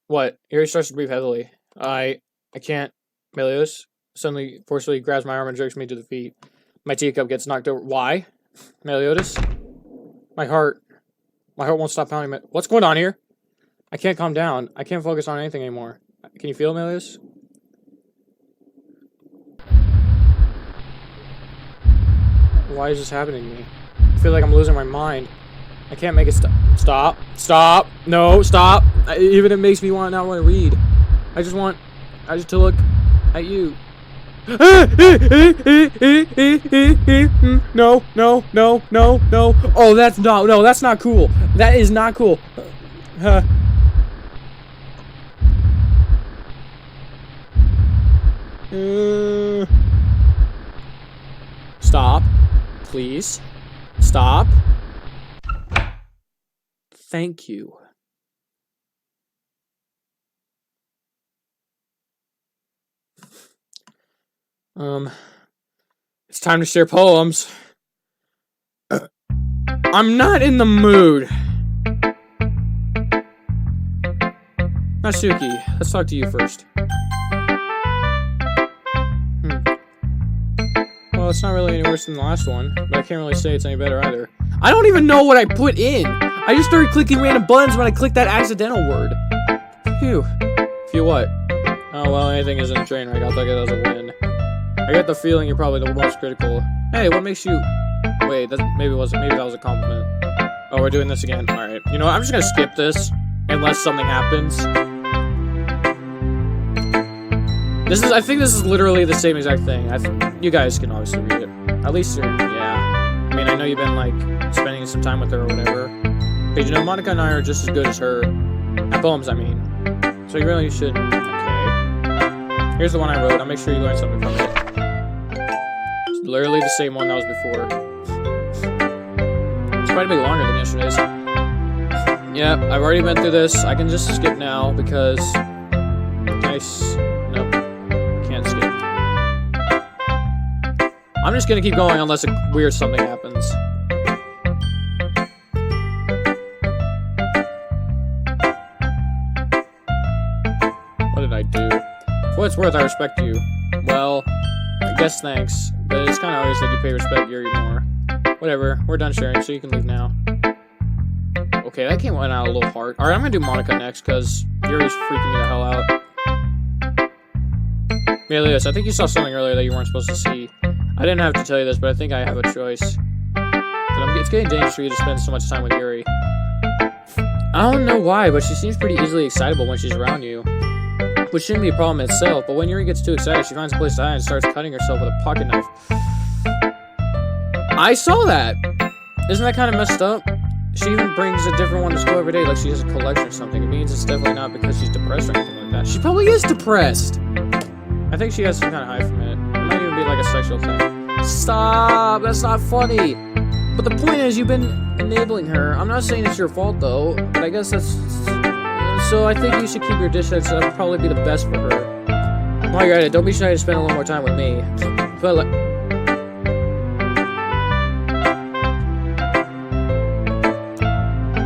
What? Yuri starts to breathe heavily. I can't... Meliodas suddenly forcefully grabs my arm and jerks me to the feet. My teacup gets knocked over. Why? Meliodas? My heart won't stop pounding. What's going on here? I can't calm down. I can't focus on anything anymore. Can you feel it, Meliodas? Why is this happening to me? I feel like I'm losing my mind. I can't make it stop. Stop. No, stop. Even it makes me not want to read. I just to look at you. No. Oh, that's not cool. That is not cool. Stop. Please. Stop. Thank you. It's time to share poems. I'm not in the mood. Natsuki, let's talk to you first. Well, it's not really any worse than the last one, but I can't really say it's any better either. I don't even know what I put in. I just started clicking random buttons when I clicked that accidental word. Phew. Phew what? Oh, well, anything isn't a train wreck. I'll take it as a win. I get the feeling you're probably the most critical. Hey, what makes you... Wait, maybe that was a compliment. Oh, we're doing this again. Alright. You know what? I'm just gonna skip this. Unless something happens. I think this is literally the same exact thing. You guys can obviously read it. At least you're... Yeah. I mean, I know you've been, like, spending some time with her or whatever. But, you know, Monica and I are just as good as her. At poems, I mean. So you really should... Okay. Here's the one I wrote. I'll make sure you learn something from it. It's literally the same one that was before. It's quite a bit longer than yesterday's. Yeah, I've already been through this. I can just skip now because... Nice. Nope. Can't skip. I'm just gonna keep going unless a weird something happens. What did I do? For what it's worth, I respect you. Well, I guess thanks, but it's kind of obvious that you pay respect Yuri more. Whatever, we're done sharing, so you can leave now. Okay, that came out a little hard. Alright, I'm gonna do Monica next, because Yuri's freaking me the hell out. Melius, I think you saw something earlier that you weren't supposed to see. I didn't have to tell you this, but I think I have a choice. But it's getting dangerous for you to spend so much time with Yuri. I don't know why, but she seems pretty easily excitable when she's around you. Which shouldn't be a problem in itself, but when Yuri gets too excited, she finds a place to hide and starts cutting herself with a pocket knife. I saw that! Isn't that kind of messed up? She even brings a different one to school every day, like she has a collection or something. It means it's definitely not because she's depressed or anything like that. She probably is depressed! I think she has some kind of high from it. It might even be like a sexual thing. Stop! That's not funny! But the point is, you've been enabling her. I'm not saying it's your fault, though, but I guess that's... So I think you should keep your distance. That would probably be the best for her. While you're at it, don't be shy to spend a little more time with me. But like...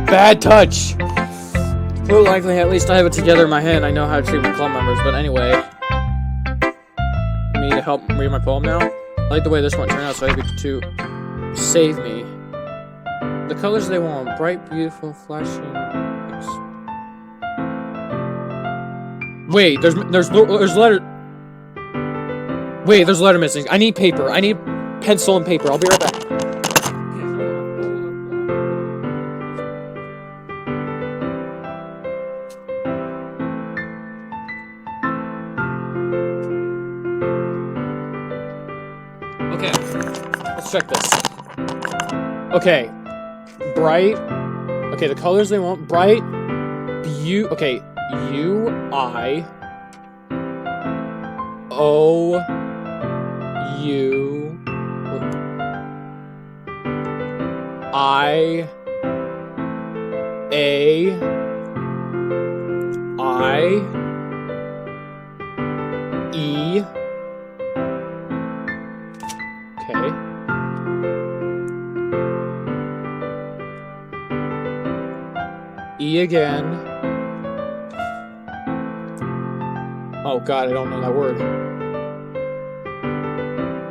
Bad touch! More likely, at least I have it together in my head. I know how to treat my club members, but anyway... Me to help read my poem now? I like the way this one turned out, so I hope you to save me. The colors they want, bright, beautiful, flashing... Wait, there's letter... Wait, there's a letter missing. I need paper. I need pencil and paper. I'll be right back. Okay, let's check this. Okay, bright. Okay, the colors they want, bright, okay, U-I-O-U I-A-I-E. Okay. E again. Oh god, I don't know that word.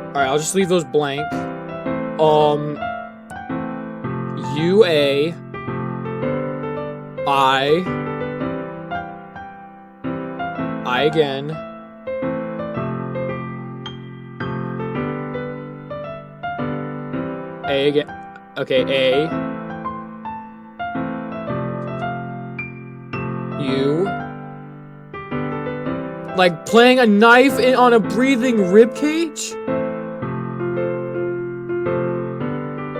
Alright, I'll just leave those blank. U-A I again. A again. Okay, A. U. Like playing a knife on a breathing rib cage?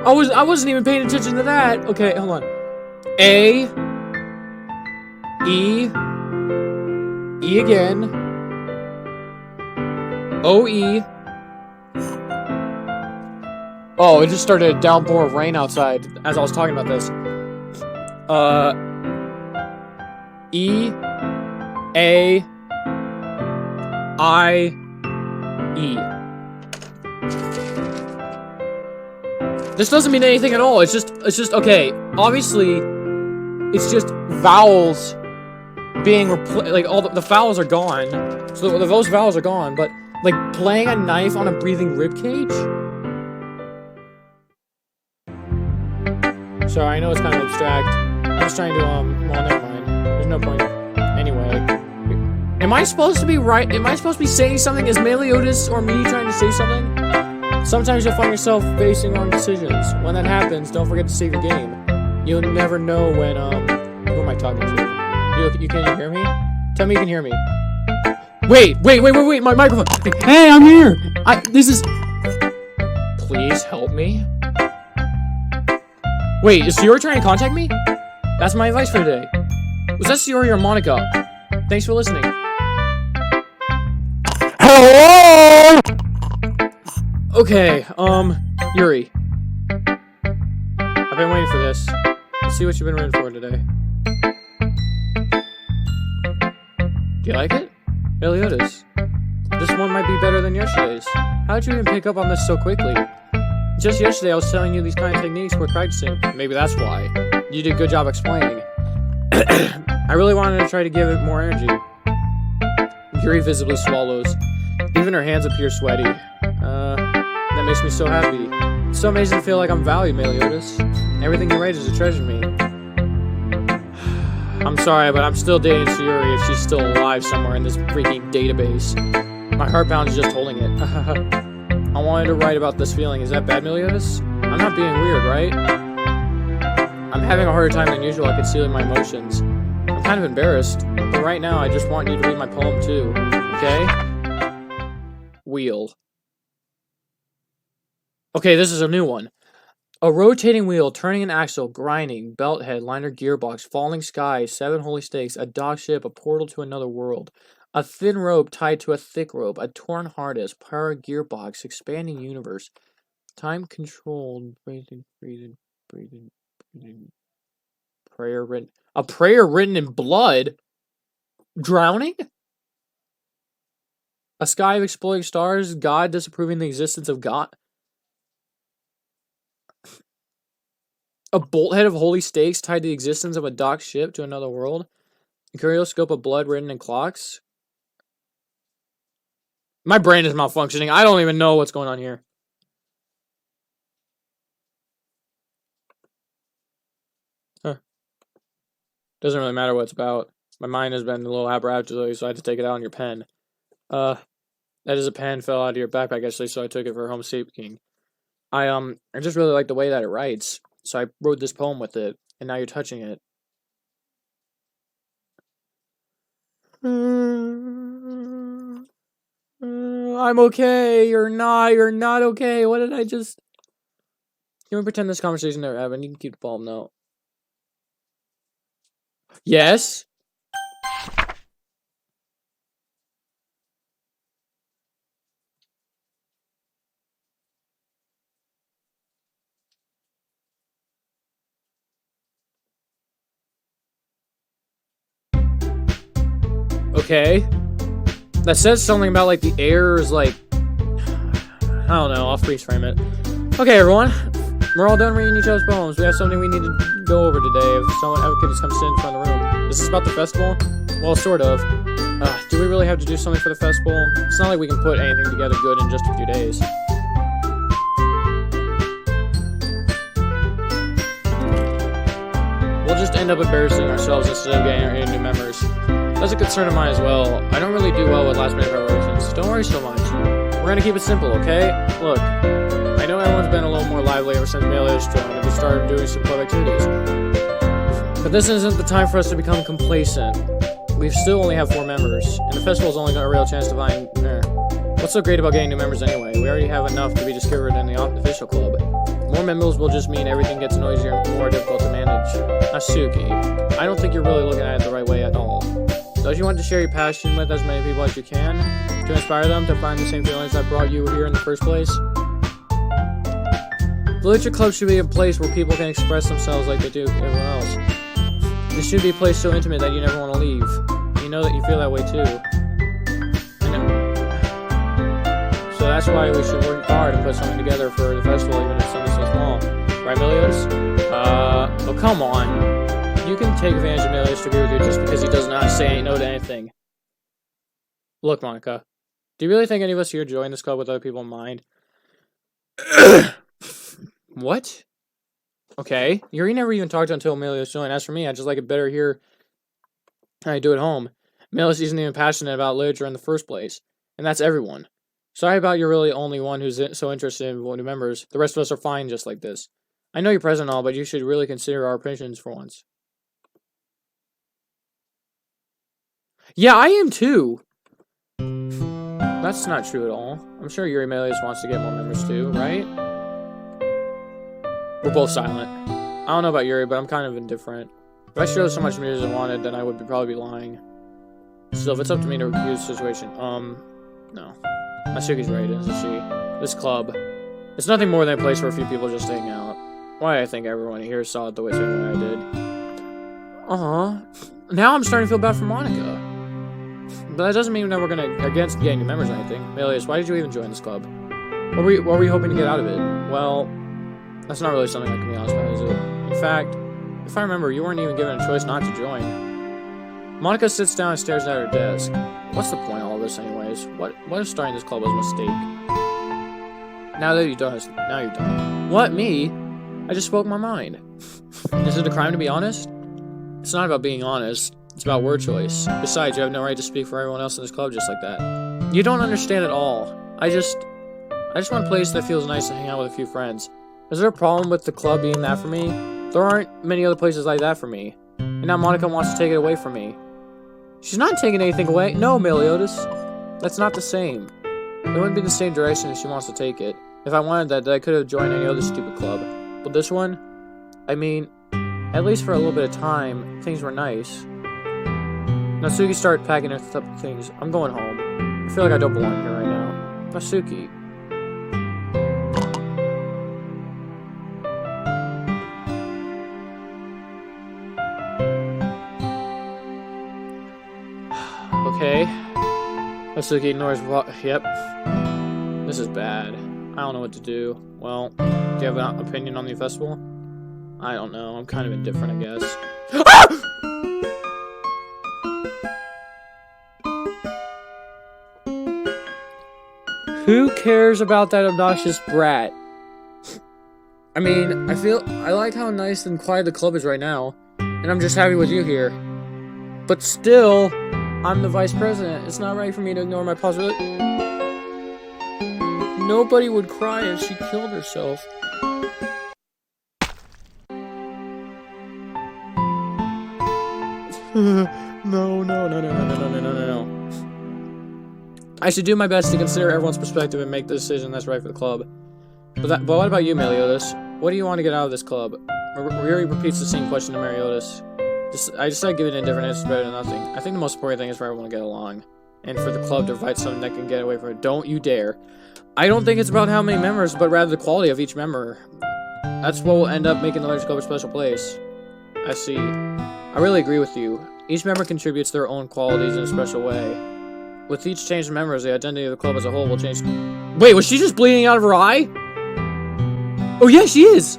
I wasn't even paying attention to that. Okay, hold on. A. E. E again. O-E. Oh, it just started a downpour of rain outside as I was talking about this. E. A. I. E. This doesn't mean anything at all. It's just, okay. Obviously, it's just vowels being replaced. Like, all the vowels are gone. So those vowels are gone, but, like, playing a knife on a breathing ribcage? Sorry, I know it's kind of abstract. I'm just trying to, well, never mind. There's no point. Anyway. Am I supposed to be right? Am I supposed to be saying something? Is Meliodas or me trying to say something? Sometimes you'll find yourself facing wrong decisions. When that happens, don't forget to save your game. You'll never know when, who am I talking to? You can hear me? Tell me you can hear me. Wait, my microphone. Hey, I'm here. This is... Please help me. Wait, is Sayori trying to contact me? That's my advice for today. Was that Sayori or Monica? Thanks for listening. Hello! Okay, Yuri. I've been waiting for this. Let's see what you've been waiting for today. Do you like it? Meliodas. This one might be better than yesterday's. How'd you even pick up on this so quickly? Just yesterday I was telling you these kind of techniques we're practicing. Maybe that's why. You did a good job explaining. I really wanted to try to give it more energy. Yuri visibly swallows. Even her hands appear sweaty. That makes me so happy. It's so amazing to feel like I'm valued, Meliodas. Everything you write is a treasure to me. I'm sorry, but I'm still dating Sayori if she's still alive somewhere in this freaking database. My heart pounds just holding it. I wanted to write about this feeling. Is that bad, Meliodas? I'm not being weird, right? I'm having a harder time than usual at concealing my emotions. I'm kind of embarrassed, but right now I just want you to read my poem too, okay? Wheel. Okay, this is a new one. A rotating wheel, turning an axle, grinding, belt head, liner gearbox, falling sky, 7 holy stakes, a dock ship, a portal to another world, a thin rope tied to a thick rope, a torn harness, power gearbox, expanding universe, time controlled, breathing, prayer written, a prayer written in blood, drowning, a sky of exploding stars, God disapproving the existence of God. A bolthead of holy stakes tied to the existence of a docked ship to another world. A curioscope of blood written in clocks. My brain is malfunctioning. I don't even know what's going on here. Huh. Doesn't really matter what it's about. My mind has been a little haphazardly, so I had to take it out on your pen. That is a pen fell out of your backpack, actually, so I took it for home safekeeping. I just really like the way that it writes. So I wrote this poem with it, and now you're touching it. I'm okay. You're not okay. What did I just... Can we pretend this conversation never happened? You can keep the poem now. Yes? Okay. That says something about, like, the air is, like... I don't know. I'll freeze frame it. Okay, everyone. We're all done reading each other's poems. We have something we need to go over today. If someone ever could just come sit in front of the room. Is this about the festival? Well, sort of. Do we really have to do something for the festival? It's not like we can put anything together good in just a few days. We'll just end up embarrassing ourselves instead of getting any new members. That's a concern of mine as well. I don't really do well with last-minute preparations. Don't worry so much. We're gonna keep it simple, okay? Look, I know everyone's been a little more lively ever since Meliodas joined, and we started doing some club activities. But this isn't the time for us to become complacent. We still only have 4 members, and the festival's only got a real chance to find... What's so great about getting new members anyway? We already have enough to be discovered in the official club. More members will just mean everything gets noisier and more difficult to manage. Asuki, I don't think you're really looking at it the right way at all. Don't you want to share your passion with as many people as you can? To inspire them to find the same feelings that brought you here in the first place? The Literature Club should be a place where people can express themselves like they do everyone else. This should be a place so intimate that you never want to leave. You know that you feel that way too. I know. So that's why we should work hard and put something together for the festival, even if something's this mall. Right, Milios? Oh, come on. You can take advantage of Milios to agree with you just because he does not say no to anything. Look, Monica. Do you really think any of us here join this club with other people in mind? What? Okay. Yuri never even talked until Milios joined. As for me, I just like it better here than I do at home. Milios isn't even passionate about literature in the first place. And that's everyone. Sorry about you're really the only one who's so interested in new members. The rest of us are fine just like this. I know you're present and all, but you should really consider our opinions for once. Yeah, I am too. That's not true at all. I'm sure Yuri Milios wants to get more members too, right? We're both silent. I don't know about Yuri, but I'm kind of indifferent. If I showed so much music as I wanted, then I would probably be lying. Still, if it's up to me to review the situation, no. Masuki's right, isn't she? This club, it's nothing more than a place for a few people just to hang out. Why, I think everyone here saw it the same way I did. Now I'm starting to feel bad for Monica. But that doesn't mean that we're against getting new members or anything. Milios, why did you even join this club? What were you hoping to get out of it? Well, that's not really something I can be honest about, is it? In fact, if I remember, you weren't even given a choice not to join. Monica sits down and stares at her desk. What's the point of all this anyways? What if starting this club was a mistake? Now you're done. What, me? I just spoke my mind. Is it a crime to be honest? It's not about being honest. It's about word choice. Besides, you have no right to speak for everyone else in this club just like that. You don't understand at all. I just want a place that feels nice to hang out with a few friends. Is there a problem with the club being that for me? There aren't many other places like that for me. And now Monica wants to take it away from me. She's not taking anything away. No, Meliodas. That's not the same. It wouldn't be the same direction if she wants to take it. If I wanted that, then I could have joined any other stupid club. But this one, I mean, at least for a little bit of time, things were nice. Natsuki started packing her things. I'm going home. I feel like I don't belong here right now. Natsuki. Okay. Natsuki ignores what? Yep. This is bad. I don't know what to do. Well, do you have an opinion on the festival? I don't know. I'm kind of indifferent, I guess. Who cares about that obnoxious brat? I mean, I like how nice and quiet the club is right now, and I'm just happy with you here. But still, I'm the vice president. It's not right for me to ignore my possibility. Nobody would cry if she killed herself. No. I should do my best to consider everyone's perspective and make the decision that's right for the club. But what about you, Meliodas? What do you want to get out of this club? Yuri repeats the same question to Meliodas. I decided giving indifferent answers better than nothing. I think the most important thing is for everyone to get along. And for the club to invite someone that can get away from it. Don't you dare. I don't think it's about how many members, but rather the quality of each member. That's what will end up making the Letters Club a special place. I see. I really agree with you. Each member contributes their own qualities in a special way. With each change of members, the identity of the club as a whole will change. Wait, was she just bleeding out of her eye? Oh yeah, she is!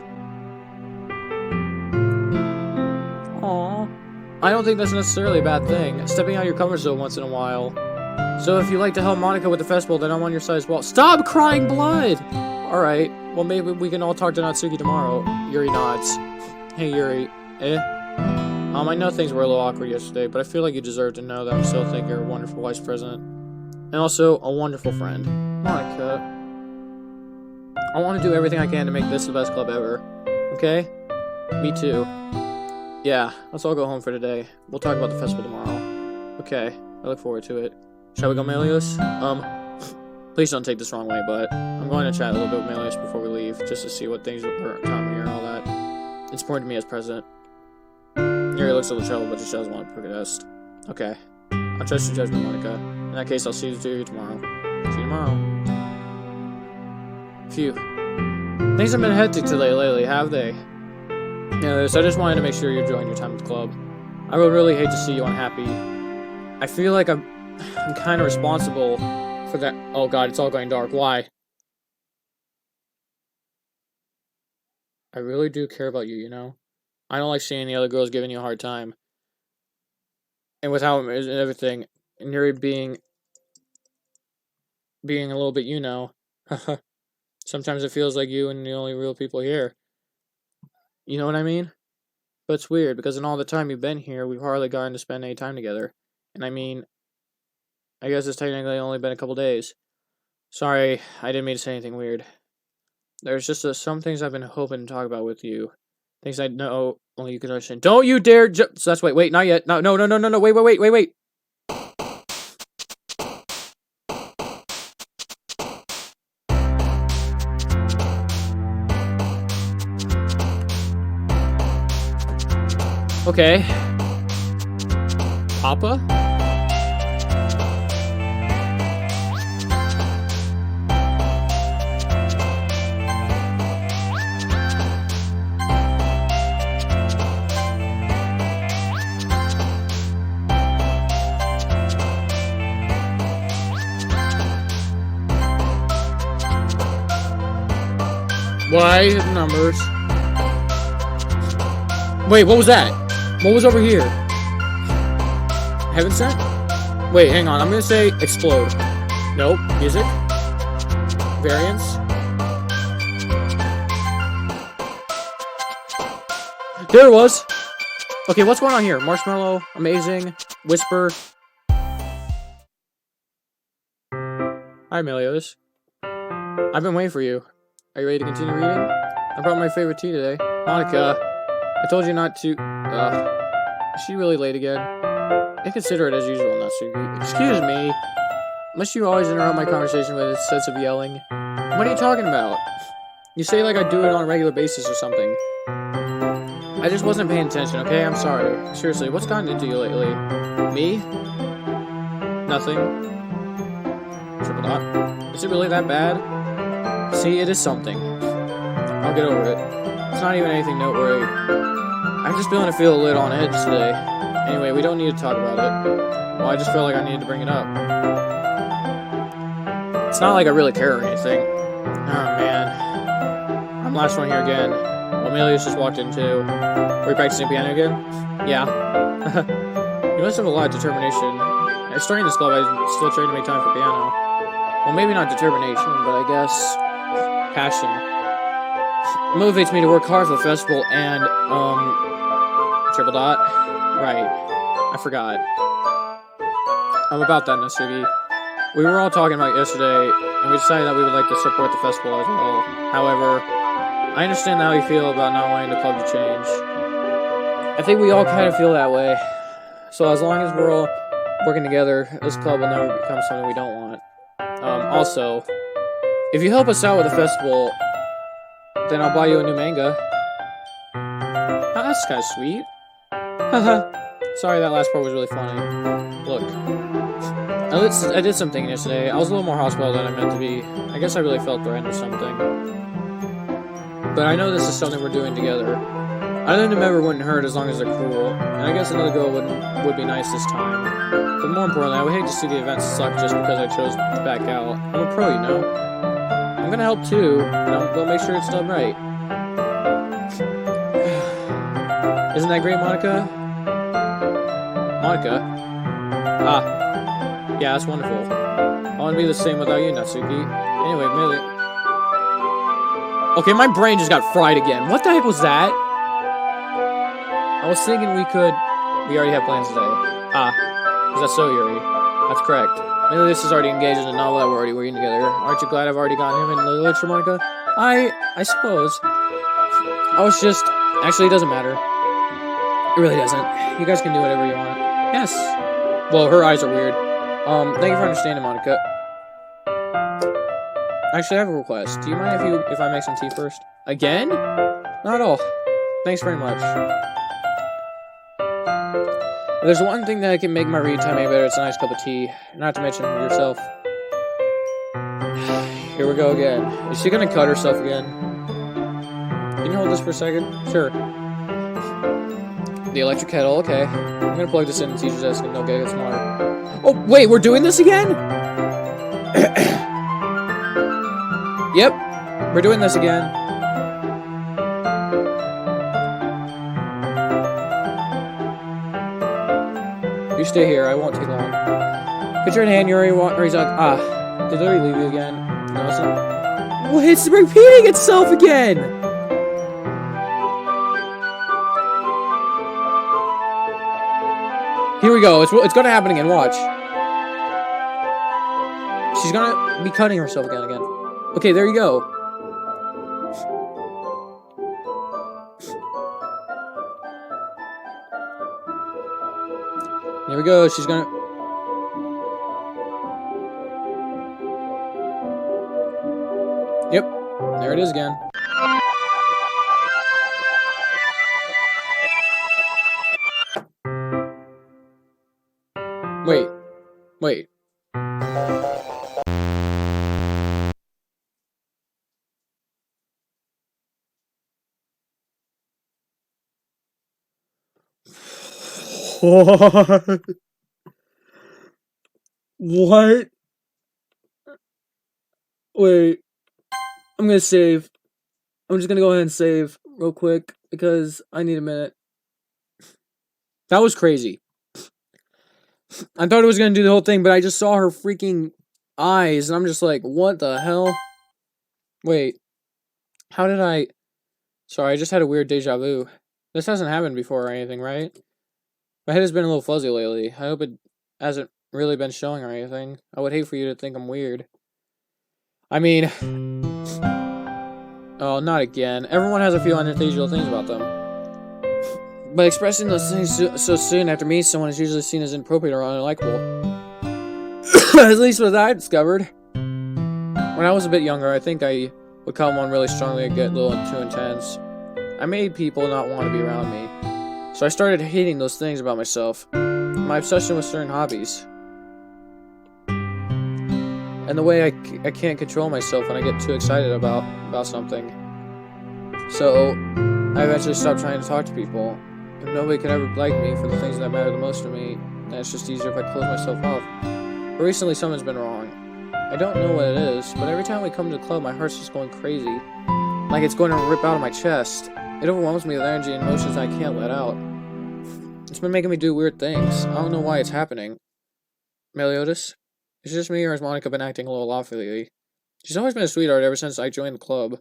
Aww. I don't think that's necessarily a bad thing. Stepping out of your comfort zone once in a while. So if you like to help Monica with the festival, then I'm on your side as well. Stop crying blood! Alright, well maybe we can all talk to Natsuki tomorrow. Yuri nods. Hey Yuri, I know things were a little awkward yesterday, but I feel like you deserve to know that I still think you're a wonderful vice president. And also, a wonderful friend. Monica. I want to do everything I can to make this the best club ever. Okay? Me too. Yeah, let's all go home for today. We'll talk about the festival tomorrow. Okay, I look forward to it. Shall we go, Melios? Please don't take this wrong way, but I'm going to chat a little bit with Melios before we leave, just to see what things are time of year and all that. It's important to me as president. Yuri looks a little troubled, but she doesn't want to protest. Okay. I'll trust your judgment, Monica. In that case, I'll see you two tomorrow. See you tomorrow. Phew. Things have been hectic today lately, have they? Yeah, so I just wanted to make sure you're enjoying your time at the club. I would really hate to see you unhappy. I feel like I'm kind of responsible for that. Oh god, it's all going dark. Why? I really do care about you, you know? I don't like seeing the other girls giving you a hard time. And without and everything, and Yuri being a little bit, you know. Sometimes it feels like you and the only real people here. You know what I mean? But it's weird, because in all the time you've been here, we've hardly gotten to spend any time together. And I mean, I guess it's technically only been a couple days. Sorry, I didn't mean to say anything weird. There's just some things I've been hoping to talk about with you. Things I know only you can understand. Don't you dare so that's wait, not yet. No, wait. Okay. Papa? Why numbers? Wait, what was that? What was over here? Heaven sent? Wait, hang on. I'm gonna say explode. Nope. Music. Variance. There it was. Okay, what's going on here? Marshmallow. Amazing. Whisper. Hi, Melios. I've been waiting for you. Are you ready to continue reading? I brought my favorite tea today. Monica, I told you not to... is she really late again? Inconsiderate as usual, Natsuki. Excuse me. Must you always interrupt my conversation with a sense of yelling? What are you talking about? You say like I do it on a regular basis or something. I just wasn't paying attention, okay? I'm sorry. Seriously, what's gotten into you lately? Me? Nothing. Triple dot. Is it really that bad? See, it is something. I'll get over it. It's not even anything noteworthy. I'm just feeling a little on edge today. Anyway, we don't need to talk about it. Well, I just felt like I needed to bring it up. It's not like I really care or anything. Oh, man. I'm the last one here again. Well, Amelia's just walked in, too. Were you practicing piano again? Yeah. You must have a lot of determination. Starting this club, I'm still trying to make time for piano. Well, maybe not determination, but I guess... passion. It motivates me to work hard for the festival and, triple dot? Right. I forgot. About that, Natsuki. We were all talking about it yesterday, and we decided that we would like to support the festival as well. However, I understand how you feel about not wanting the club to change. I think we all kind of feel that way. So as long as we're all working together, this club will never become something we don't want. Also, if you help us out with the festival, then I'll buy you a new manga. Oh, that's kind of sweet. Haha. Sorry, that last part was really funny. Look. I did something yesterday. I was a little more hostile than I meant to be. I guess I really felt threatened or something. But I know this is something we're doing together. I know the member wouldn't hurt as long as they're cool. And I guess another girl would be nice this time. But more importantly, I would hate to see the event suck just because I chose to back out. I'm a pro, you know? I'm gonna help too, and I'm gonna make sure it's done right. Isn't that great, Monica? Monica? Ah. Yeah, that's wonderful. I want to be the same without you, Natsuki. Anyway, Millie... Okay, my brain just got fried again. What the heck was that? I was thinking we already have plans today. Ah. Is that so, Yuri? That's correct. Metallica is already engaged in a novel that we're already reading together. Aren't you glad I've already gotten him in the literature, Monica? I suppose. I was just... Actually, it doesn't matter. It really doesn't. You guys can do whatever you want. Yes. Well, her eyes are weird. Thank you for understanding, Monica. Actually, I have a request. Do you mind if I make some tea first? Again? Not at all. Thanks very much. If there's one thing that can make my read time any better, it's a nice cup of tea. Not to mention yourself. Here we go again. Is she gonna cut herself again? Can you hold this for a second? Sure. The electric kettle, okay. I'm gonna plug this in the teacher's desk and they'll get smarter. Oh, wait, we're doing this again? Yep, we're doing this again. You stay here. I won't take long. Put your hand, Yuri. Or he's like, did Yuri leave you again? No, it's not. Well, it's repeating itself again! Here we go. It's gonna happen again. Watch. She's gonna be cutting herself again. Okay, there you go. Here we go. She's gonna... Yep. There it is again. Wait. What? What? Wait. I'm gonna save. I'm just gonna go ahead and save real quick because I need a minute. That was crazy. I thought it was gonna do the whole thing, but I just saw her freaking eyes, and I'm just like, what the hell? Wait. How did I... Sorry, I just had a weird deja vu. This hasn't happened before or anything, right? My head has been a little fuzzy lately. I hope it hasn't really been showing or anything. I would hate for you to think I'm weird. I mean... Oh, not again. Everyone has a few unintelligible things about them. But expressing those things so soon after meeting someone is usually seen as inappropriate or unlikable. At least what I discovered. When I was a bit younger, I think I would come on really strongly and get a little too intense. I made people not want to be around me. So I started hating those things about myself. My obsession with certain hobbies. And the way I can't control myself when I get too excited about something. So, I eventually stopped trying to talk to people. If nobody could ever like me for the things that matter the most to me, then it's just easier if I close myself off. But recently something's been wrong. I don't know what it is, but every time we come to the club, my heart's just going crazy. Like it's going to rip out of my chest. It overwhelms me with energy and emotions I can't let out. It's been making me do weird things. I don't know why it's happening. Meliodas? Is it just me, or has Monica been acting a little off lately? She's always been a sweetheart ever since I joined the club.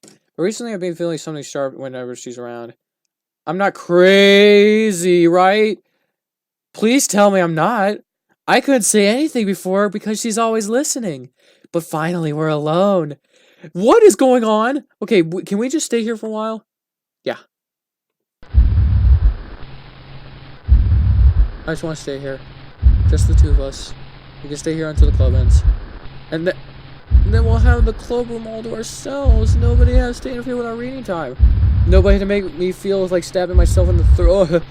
But recently I've been feeling something sharp whenever she's around. I'm not crazy, right? Please tell me I'm not. I couldn't say anything before because she's always listening. But finally, we're alone. What is going on? Okay, can we just stay here for a while? Yeah. I just want to stay here. Just the two of us. We can stay here until the club ends. And then we'll have the club room all to ourselves. Nobody has to interfere with our reading time. Nobody to make me feel like stabbing myself in the throat.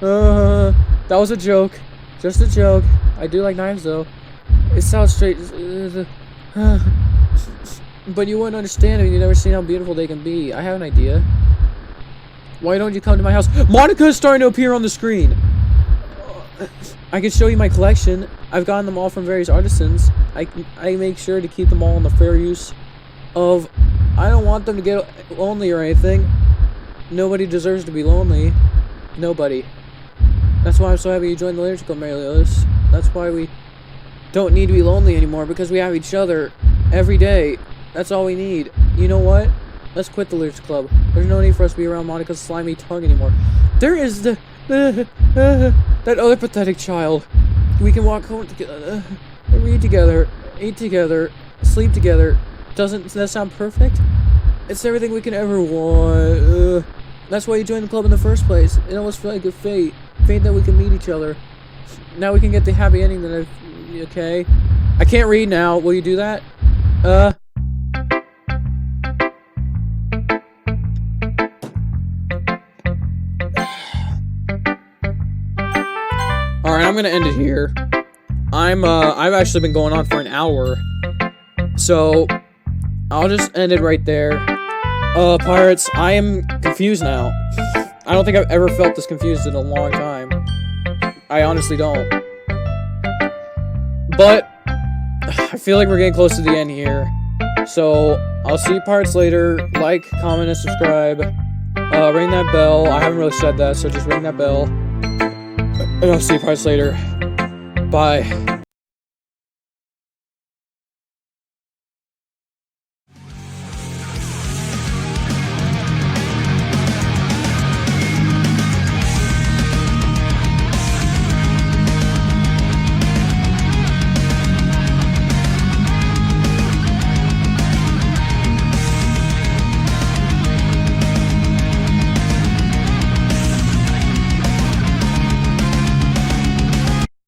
That was a joke. Just a joke. I do like knives, though. It sounds straight. But you wouldn't understand if you've never seen how beautiful they can be. I have an idea. Why don't you come to my house? Monica is starting to appear on the screen. I can show you my collection. I've gotten them all from various artisans. I make sure to keep them all in the fair use of... I don't want them to get lonely or anything. Nobody deserves to be lonely. Nobody. That's why I'm so happy you joined the Literature Club, Meliodas. That's why we don't need to be lonely anymore, because we have each other every day. That's all we need. You know what? Let's quit the Literature Club. There's no need for us to be around Monica's slimy tongue anymore. There is that other pathetic child. We can walk home together, read together, eat together, sleep together. Doesn't that sound perfect? It's everything we can ever want. That's why you joined the club in the first place. It almost felt like a fate. Fate that we can meet each other. Now we can get the happy ending that okay? I can't read now. Will you do that? Alright, I'm gonna end it here. I've actually been going on for an hour. So, I'll just end it right there. Pirates, I am confused now. I don't think I've ever felt this confused in a long time. I honestly don't. But, I feel like we're getting close to the end here. So, I'll see you pirates later. Like, comment, and subscribe. Ring that bell. I haven't really said that, so just ring that bell. And I'll see you guys later. Bye.